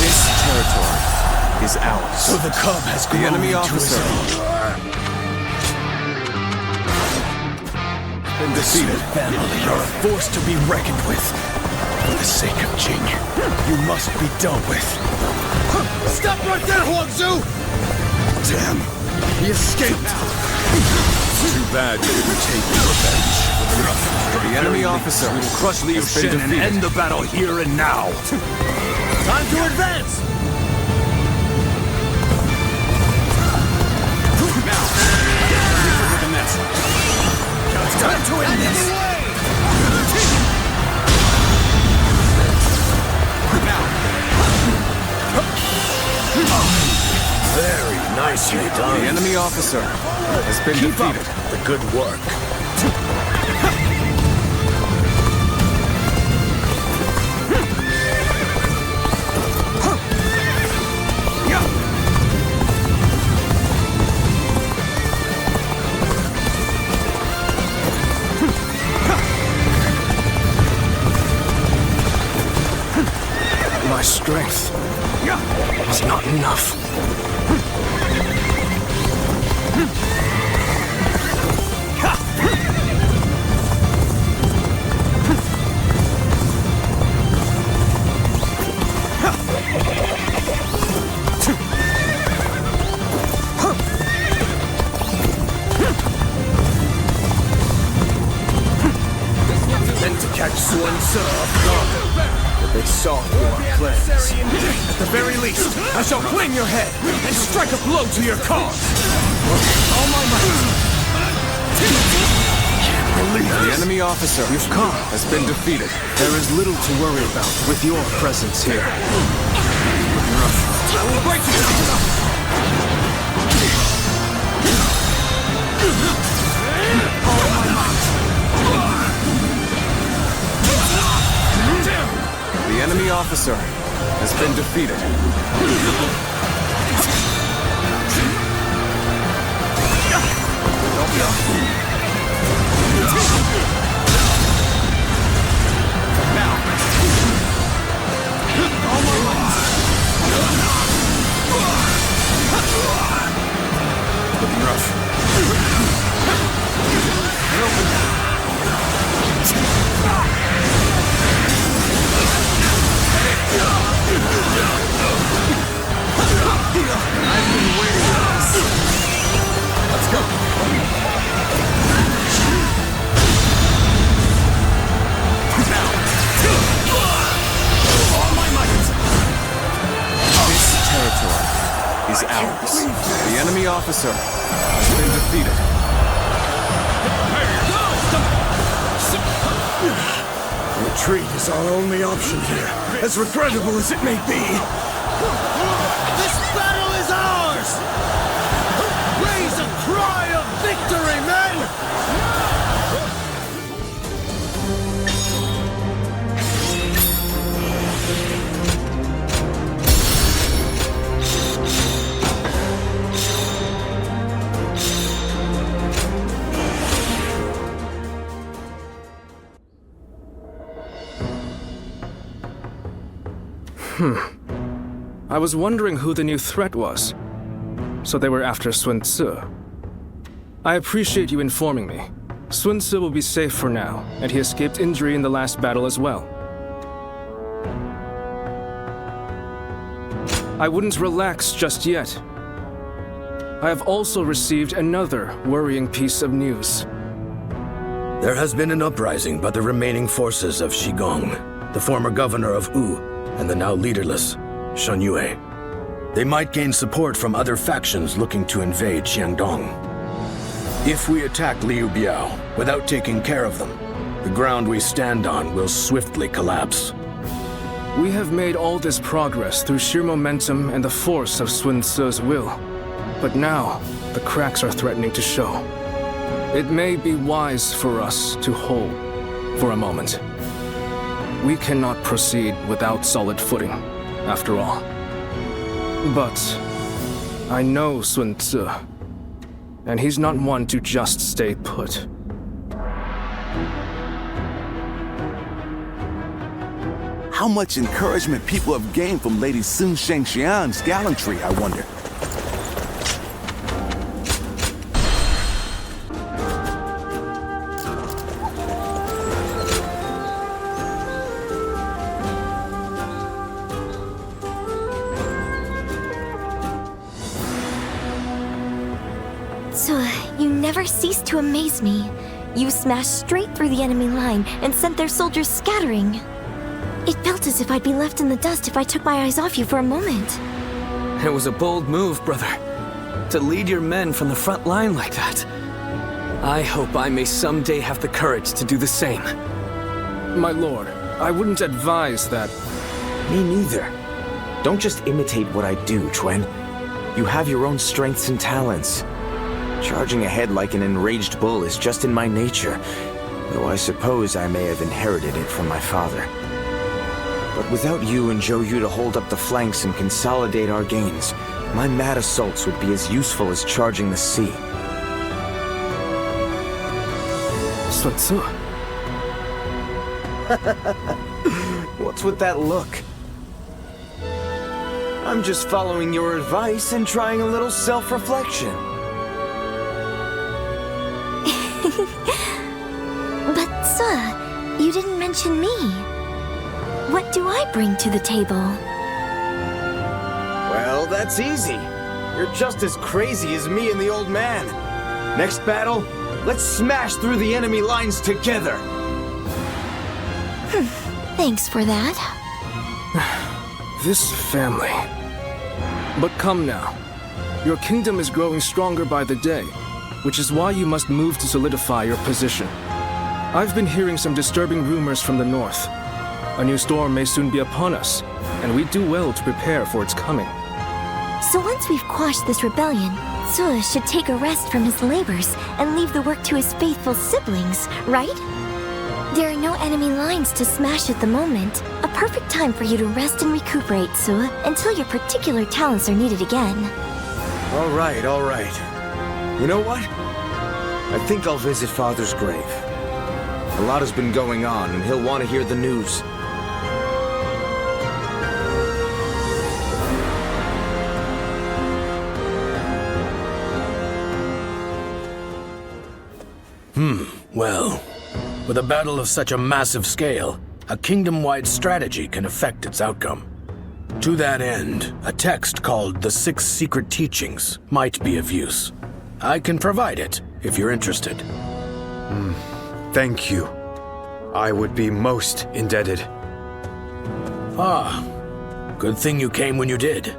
This territory is ours.
So the cub has grown
the enemy
into
officer been defeated.
Family are a force to be reckoned with. For the sake of Jing, you must be dealt with. Stop right there, Huang Zhu! Damn, he escaped.
Too bad you didn't take your revenge.
The enemy officer
will crush Liu Shen and end the battle here and now. Time to advance! Now, with the nest. It's time to end this! Very nicely done.
The enemy officer has been defeated.
Up the good work. My strength is not enough. Meant to catch Sun Ce off guard. They saw through our plans. At the very least, I shall clean your head and strike a blow to your cause. All my might. Can't believe
The enemy officer
you've come
has been defeated.
There is little to worry about with your presence here. I will break you. All my might.
The enemy officer has been defeated. Now. All my might. Looking rough. I've been waiting for this. Let's go. Now. All my might. This territory is ours. The enemy officer has been defeated.
Retreat is our only option here, as regrettable as it may be.
This battle is ours! Raise a cry of victory, men!
I was wondering who the new threat was. So they were after Sun Tzu. I appreciate you informing me. Sun Tzu will be safe for now, and he escaped injury in the last battle as well. I wouldn't relax just yet. I have also received another worrying piece of news.
There has been an uprising by the remaining forces of Shigong, the former governor of Wu, and the now leaderless Shan Yue. They might gain support from other factions looking to invade Jiangdong. If we attack Liu Biao without taking care of them, the ground we stand on will swiftly collapse.
We have made all this progress through sheer momentum and the force of Sun Tzu's will. But now, the cracks are threatening to show. It may be wise for us to hold for a moment. We cannot proceed without solid footing, after all. But I know Sun Tzu, and he's not one to just stay put.
How much encouragement people have gained from Lady Sun Shangxian's gallantry, I wonder.
You never cease to amaze me. You smashed straight through the enemy line and sent their soldiers scattering. It felt as if I'd be left in the dust if I took my eyes off you for a moment.
It was a bold move, brother. To lead your men from the front line like that. I hope I may someday have the courage to do the same.
My lord, I wouldn't advise that.
Me neither. Don't just imitate what I do, Chuan. You have your own strengths and talents. Charging ahead like an enraged bull is just in my nature, though I suppose I may have inherited it from my father. But without you and Zhou Yu to hold up the flanks and consolidate our gains, my mad assaults would be as useful as charging the sea.
Sun Tzu.
What's with that look? I'm just following your advice and trying a little self-reflection.
But, sir, you didn't mention me. What do I bring to the table?
Well, that's easy. You're just as crazy as me and the old man. Next battle, let's smash through the enemy lines together.
Thanks for that.
This family. But come now. Your kingdom is growing stronger by the day, which is why you must move to solidify your position. I've been hearing some disturbing rumors from the north. A new storm may soon be upon us, and we do well to prepare for its coming.
So once we've quashed this rebellion, Tzu should take a rest from his labors and leave the work to his faithful siblings, right? There are no enemy lines to smash at the moment. A perfect time for you to rest and recuperate, Tzu, until your particular talents are needed again.
All right, all right. You know what? I think I'll visit Father's grave. A lot has been going on, and he'll want to hear the news.
Well, with a battle of such a massive scale, a kingdom-wide strategy can affect its outcome. To that end, a text called The Six Secret Teachings might be of use. I can provide it, if you're interested.
Thank you. I would be most indebted.
Ah, good thing you came when you did.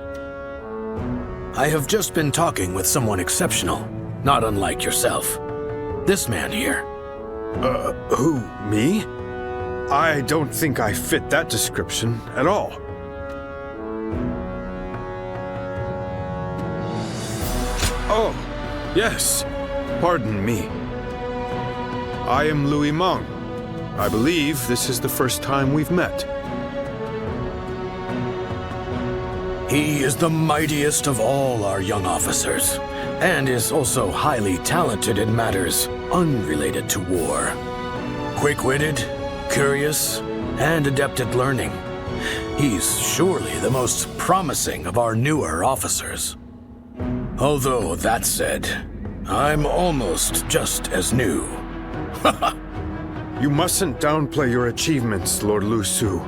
I have just been talking with someone exceptional, not unlike yourself. This man here.
Who, me?
I don't think I fit that description at all. Oh, yes. Pardon me. I am Louis Meng. I believe this is the first time we've met.
He is the mightiest of all our young officers, and is also highly talented in matters unrelated to war. Quick-witted, curious, and adept at learning. He's surely the most promising of our newer officers. Although, that said, I'm almost just as new.
You mustn't downplay your achievements, Lord Lu Su.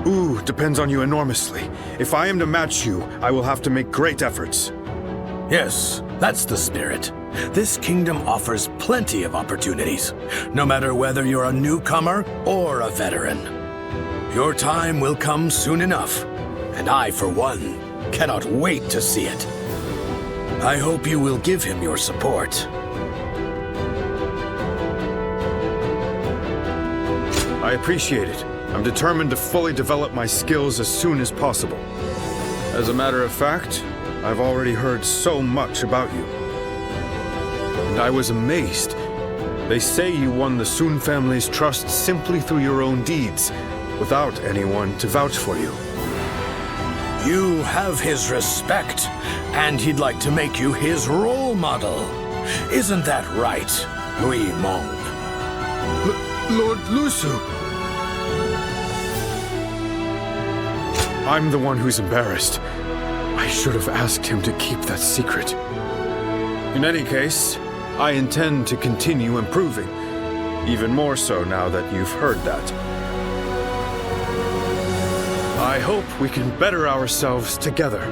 Wu depends on you enormously. If I am to match you, I will have to make great efforts.
Yes, that's the spirit. This kingdom offers plenty of opportunities, no matter whether you're a newcomer or a veteran. Your time will come soon enough, and I, for one, cannot wait to see it. I hope you will give him your support.
I appreciate it. I'm determined to fully develop my skills as soon as possible. As a matter of fact, I've already heard so much about you. And I was amazed. They say you won the Sun family's trust simply through your own deeds, without anyone to vouch for you.
You have his respect, and he'd like to make you his role model. Isn't that right, Louis Meng?
Lord Lu Su! I'm the one who's embarrassed. I should have asked him to keep that secret. In any case, I intend to continue improving. Even more so now that you've heard that. I hope we can better ourselves together.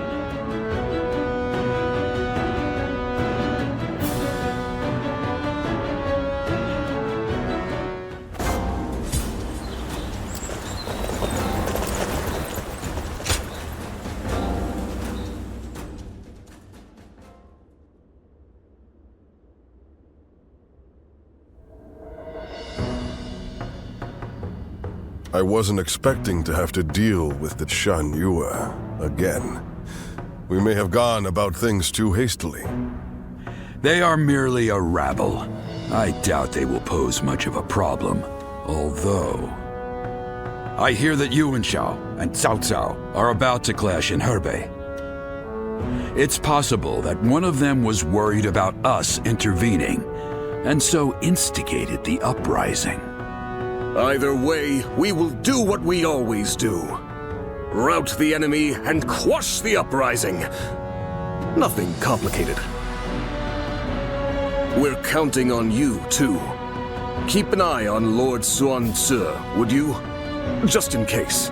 I wasn't expecting to have to deal with the Shan Yue again. We may have gone about things too hastily.
They are merely a rabble. I doubt they will pose much of a problem, although... I hear that Yuan Shao and Cao Cao are about to clash in Hebei. It's possible that one of them was worried about us intervening, and so instigated the uprising.
Either way, we will do what we always do. Rout the enemy and quash the uprising. Nothing complicated. We're counting on you, too. Keep an eye on Lord Xuan Tzu, would you? Just in case.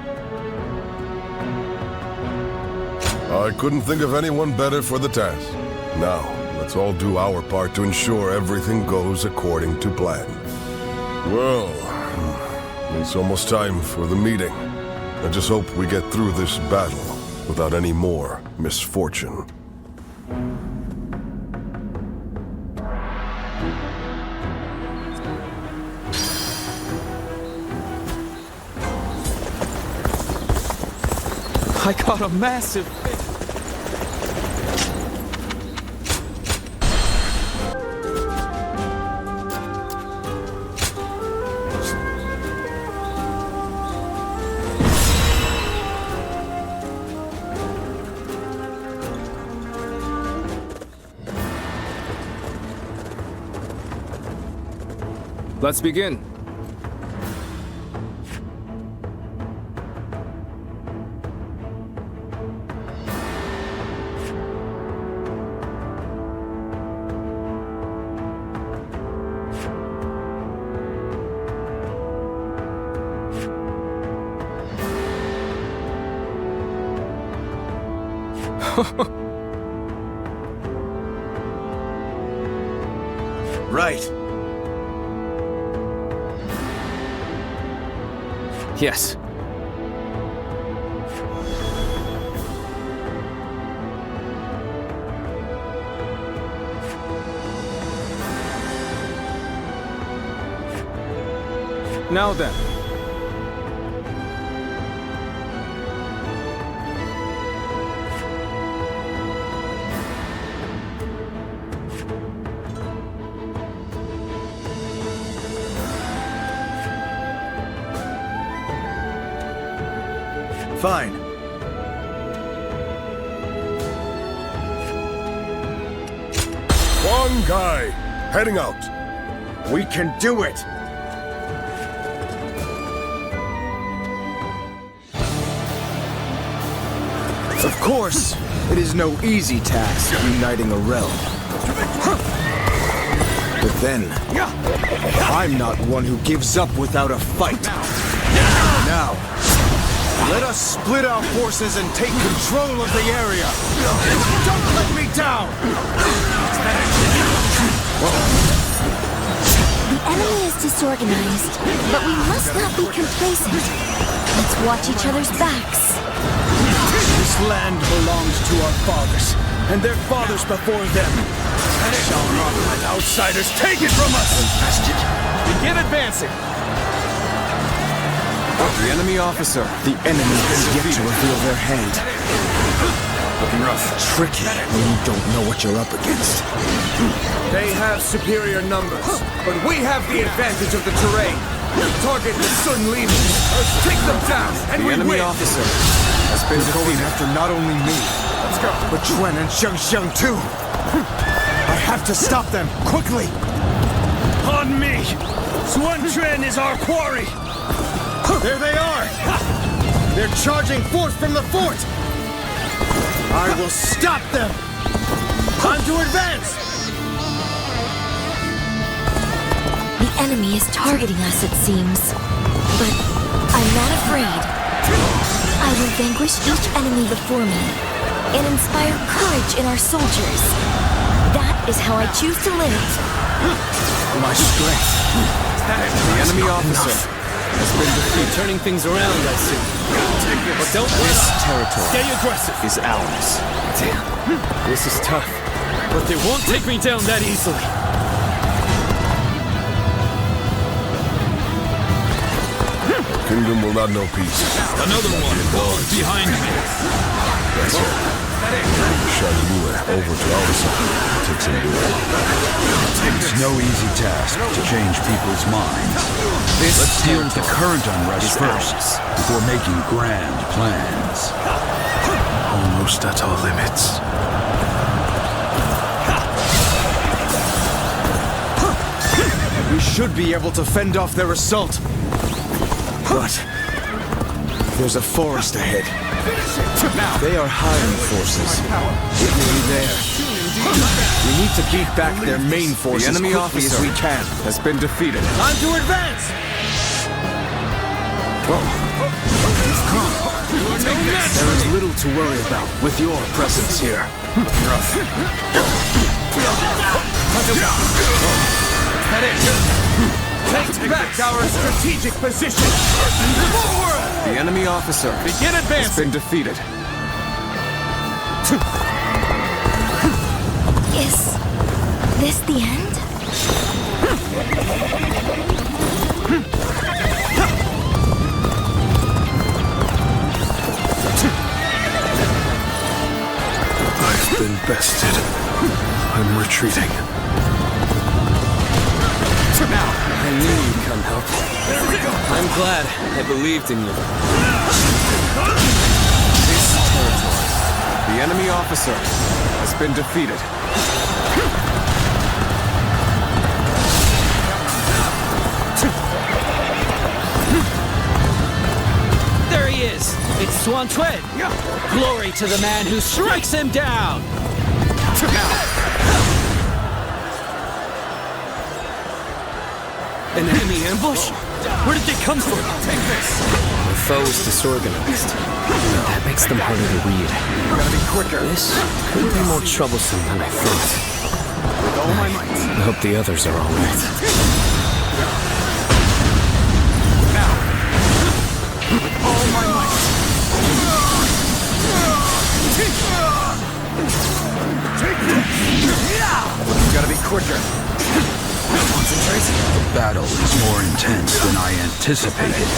I couldn't think of anyone better for the task. Now, let's all do our part to ensure everything goes according to plan. Well, it's almost time for the meeting. I just hope we get through this battle without any more misfortune.
I got a massive fish.
Let's begin.
Right.
Yes. Now then,
Fine.
One guy, heading out.
We can do it!
Of course, it is no easy task uniting a realm. But then, I'm not one who gives up without a fight. Now, let us split our forces and take control of the area.
Don't let me down!
The enemy is disorganized, but we must not be complacent. Let's watch each other's backs.
This land belongs to our fathers, and their fathers before them. And it shall not let outsiders take it from us!
Begin advancing!
The enemy officer. The enemy has yet to reveal their hand.
Looking rough.
Tricky when you don't know what you're up against.
They have superior numbers, but we have the advantage of the terrain. Target the Sun leaders. Take them down, and
The
we
enemy
win!
officer has been going after not only me,
Let's go!
but Jian and Xiang too. I have to stop them, quickly!
On me! Sun Quan is our quarry! There they are! They're charging forth from the fort! I will stop them! Time to advance!
The enemy is targeting us, it seems. But I'm not afraid. I will vanquish each enemy before me and inspire courage in our soldiers. That is how I choose to live.
My strength. The enemy officer has been defeated.
Turning things around, I see. But don't let
This
up.
territory
Stay aggressive.
is ours.
Damn. This is tough.
But they won't take me down that easily.
Kingdom will not know peace.
Another one falls behind me.
That's it. Shan Yue over to our side. Take some doing.
It's no easy task to change people's minds. Let's deal with the current unrest first, before making grand plans.
Almost at our limits.
We should be able to fend off their assault. But there's a forest ahead. They are hiring forces. It will be there. We need to beat back their main forces. The enemy officer as we can has been defeated.
Time to advance!
There is little to worry about with your presence here.
Take back our strategic position! Forward!
The enemy officer
Begin advancing!
has been defeated.
Is this the end?
I've been bested. I'm retreating.
I knew you'd come help. I'm glad I believed in you.
This territory. The enemy officer has been defeated.
There he is! It's Sun Quan! Glory to the man who strikes him down!
An enemy ambush?
Where did they come from?
Take this! The foe is disorganized. That makes them harder to read.
Gotta be quicker.
This could be more troublesome than I thought.
With all my might.
I hope the others are all right.
Now. With all my might. Take this! Gotta be quicker. Concentrate.
The battle is more intense than I anticipated.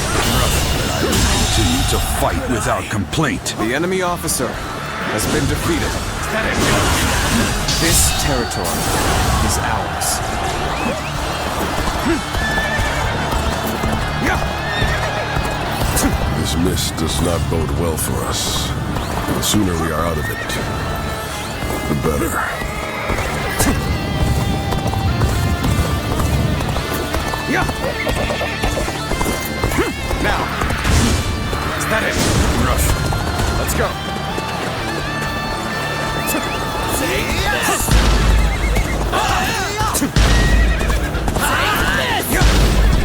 But I will continue to fight without complaint.
The enemy officer has been defeated. This territory is ours.
This mist does not bode well for us. The sooner we are out of it, the better.
Yeah. Now. Is that it? Rough. Let's go.
Say yes!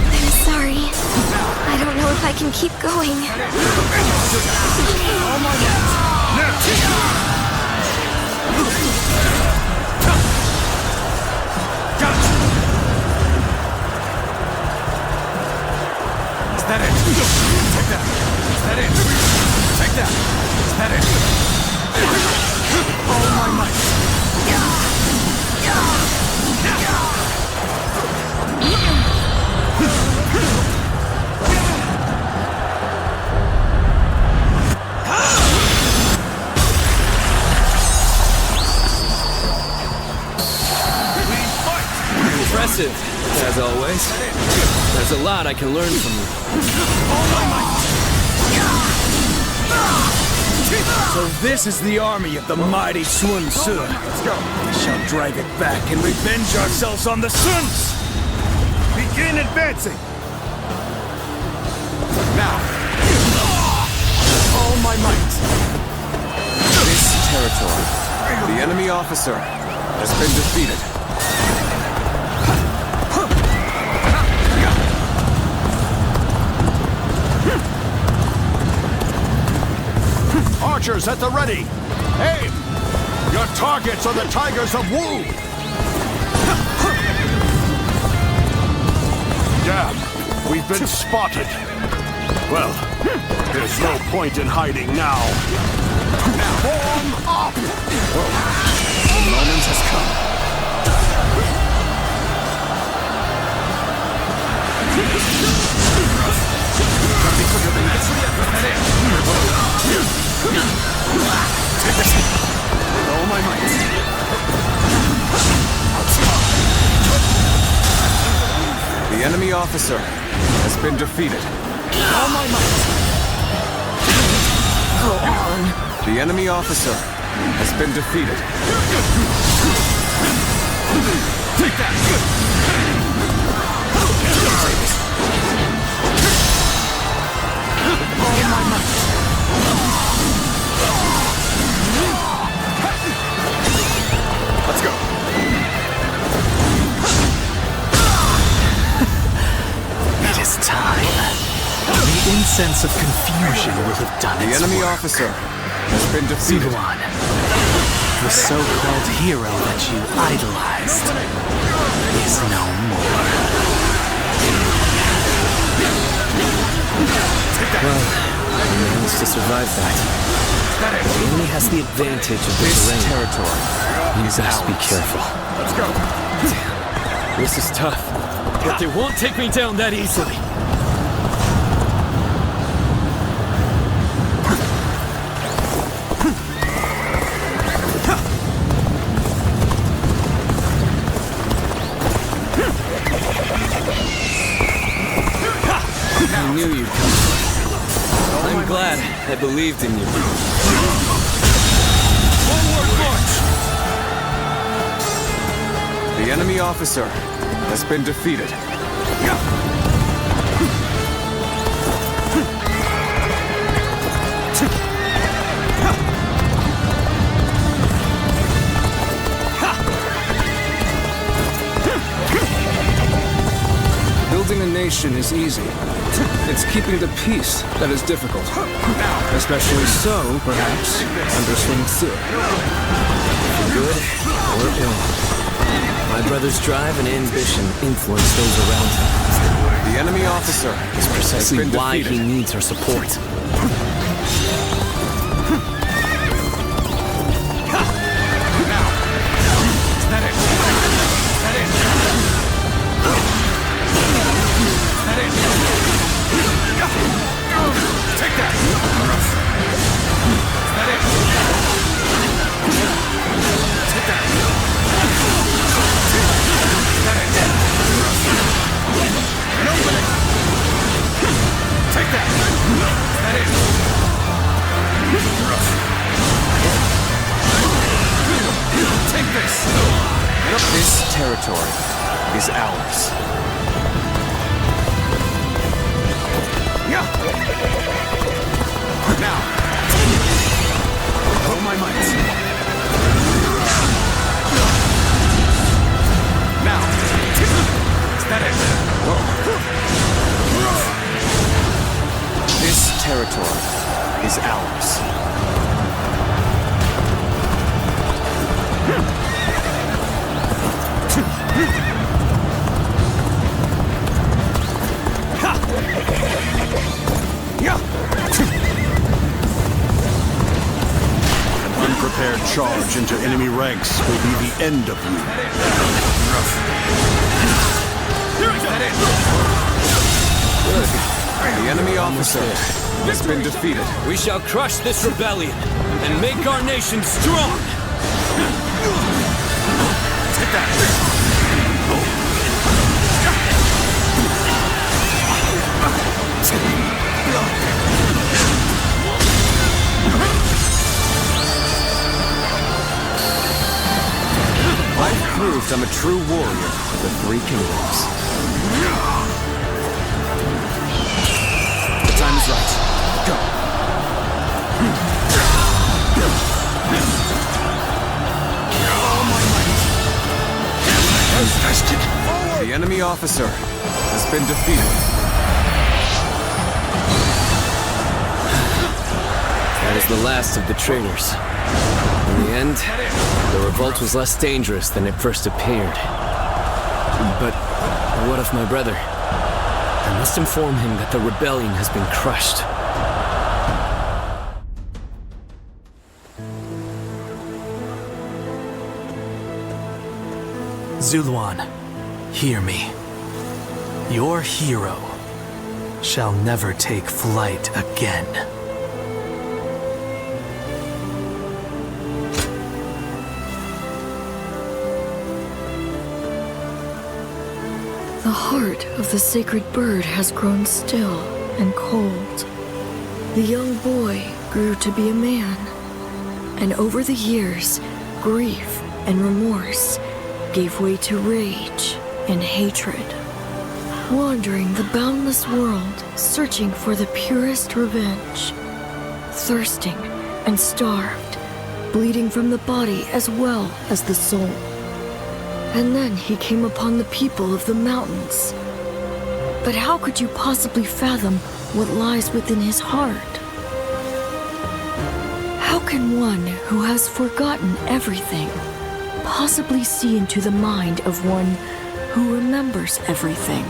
I'm sorry. I don't know if I can keep going.
Oh my God. Is that it? Take that. Is that it? Take that. Is that it? Oh my might.
Impressive, as always. There's a lot I can learn from you.
So this is the army of the mighty Sun Tzu. Let's go. We shall drive it back and revenge ourselves on the Suns. Begin advancing.
Now. All my might.
This territory. The enemy officer has been defeated.
Archers at the ready! Aim! Your targets are the Tigers of Wu! Damn, we've been spotted. Well, there's no point in hiding now. Form up!
The moment has come. Gotta be quicker than this. Take this. With all my might.
The enemy officer has been defeated.
All my might.
Go on.
The enemy officer has been defeated.
Take that. All my might. Let's go.
It is time. The incense of confusion will have done its
The enemy
work.
officer has been defeated.
Jian, the so-called hero that you idolized, is no more.
Well, he managed to survive that. He only has the advantage of the terrain.
Territory.
You best be careful.
Let's go.
This is tough, but they won't take me down that easily. I knew you'd come. I'm glad I believed in you.
Forward march.
The enemy officer has been defeated.
Building a nation is easy. It's keeping the peace that is difficult. Especially so, perhaps, under Sun Tzu.
For good or ill. My brother's drive and ambition influence those around him.
The enemy officer
is precisely
has been
why
defeated.
he needs our support.
This territory is ours. Now, oh my might. Now, is that it? This territory is ours.
An unprepared charge into enemy ranks will be the end of you.
Good. The enemy officer has been defeated.
We shall crush this rebellion and make our nation strong!
Take that! I've proved I'm a true warrior of the Three Kingdoms. The time is right. Go. The enemy officer has been defeated.
That is the last of the traitors. In the end, the revolt was less dangerous than it first appeared. But what of my brother? I must inform him that the rebellion has been crushed.
Zuluan, hear me. Your hero shall never take flight again.
The heart of the sacred bird has grown still and cold. The young boy grew to be a man, and over the years, grief and remorse gave way to rage and hatred. Wandering the boundless world, searching for the purest revenge. Thirsting and starved, bleeding from the body as well as the soul. And then he came upon the people of the mountains. But how could you possibly fathom what lies within his heart? How can one who has forgotten everything possibly see into the mind of one who remembers everything?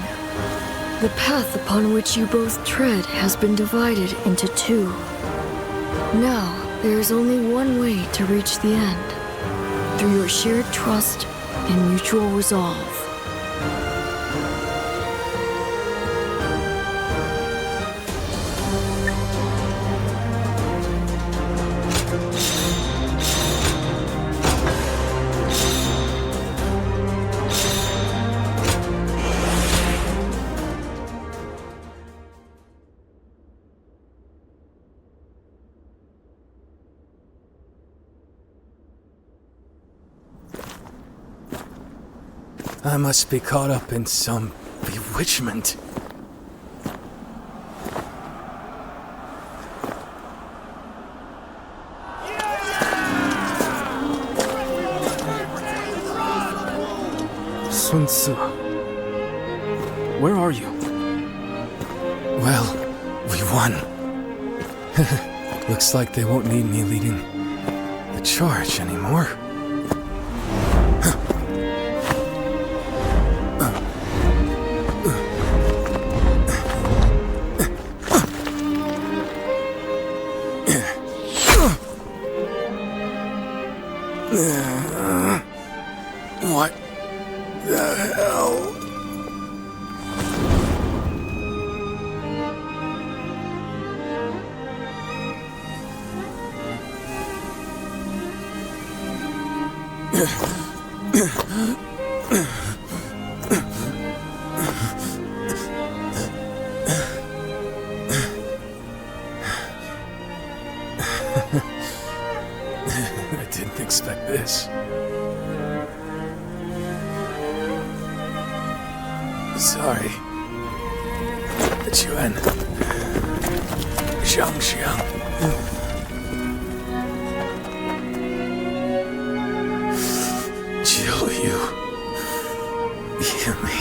The path upon which you both tread has been divided into two. Now, there is only one way to reach the end, through your shared trust and mutual resolve.
I must be caught up in some bewitchment. Sun Tzu, where are you? Well, we won. Looks like they won't need me leading the charge anymore.
What the hell?
I didn't expect this.
Sorry. Jian. Xiang. Jiu Yu. Hear me.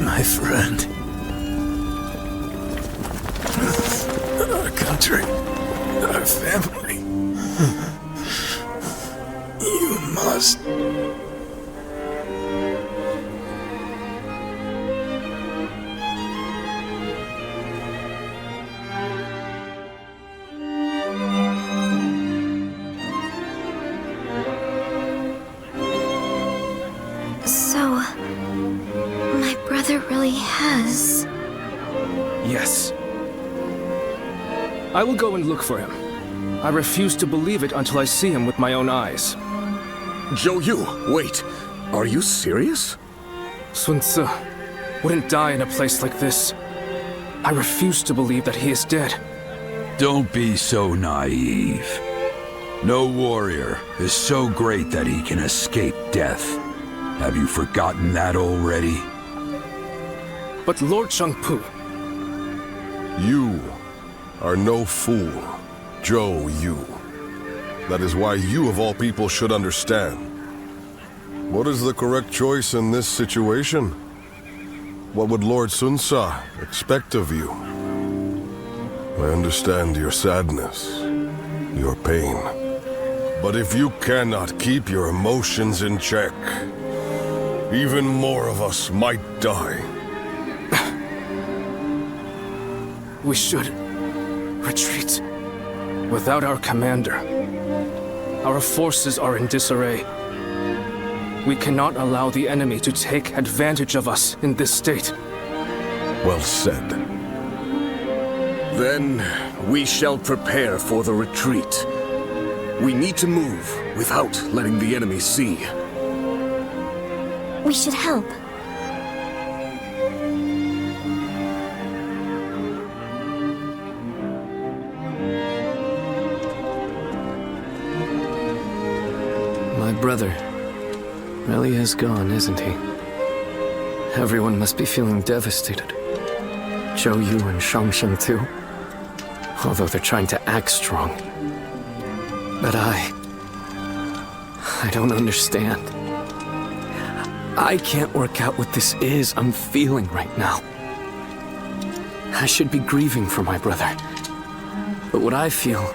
My friend. Our country. Our family. You must.
So, my brother really has...
Yes. I will go and look for him. I refuse to believe it until I see him with my own eyes.
Zhou Yu, wait. Are you serious?
Sun Ce wouldn't die in a place like this. I refuse to believe that he is dead.
Don't be so naive. No warrior is so great that he can escape death. Have you forgotten that already?
But Lord Shangpu...
You are no fool, Zhou Yu. That is why you of all people should understand. What is the correct choice in this situation? What would Lord Sun Ce expect of you? I understand your sadness, your pain. But if you cannot keep your emotions in check, even more of us might die.
We should retreat. Without our commander, our forces are in disarray. We cannot allow the enemy to take advantage of us in this state.
Well said.
Then we shall prepare for the retreat. We need to move without letting the enemy see.
We should help.
My brother really is gone, isn't he? Everyone must be feeling devastated. Zhou Yu and Shangsheng too. Although they're trying to act strong. But I don't understand. I can't work out what this is I'm feeling right now. I should be grieving for my brother. But what I feel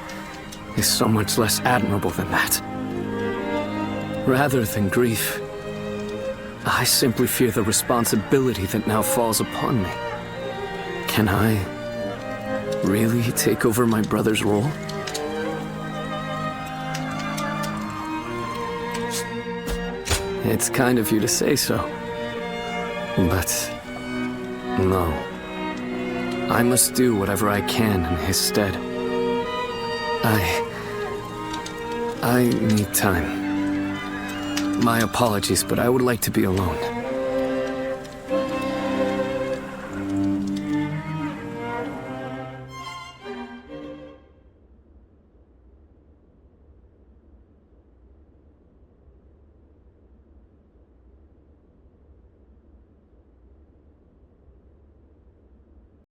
is so much less admirable than that. Rather than grief, I simply fear the responsibility that now falls upon me. Can I really take over my brother's role? It's kind of you to say so. But no. I must do whatever I can in his stead. I need time. My apologies, but I would like to be alone.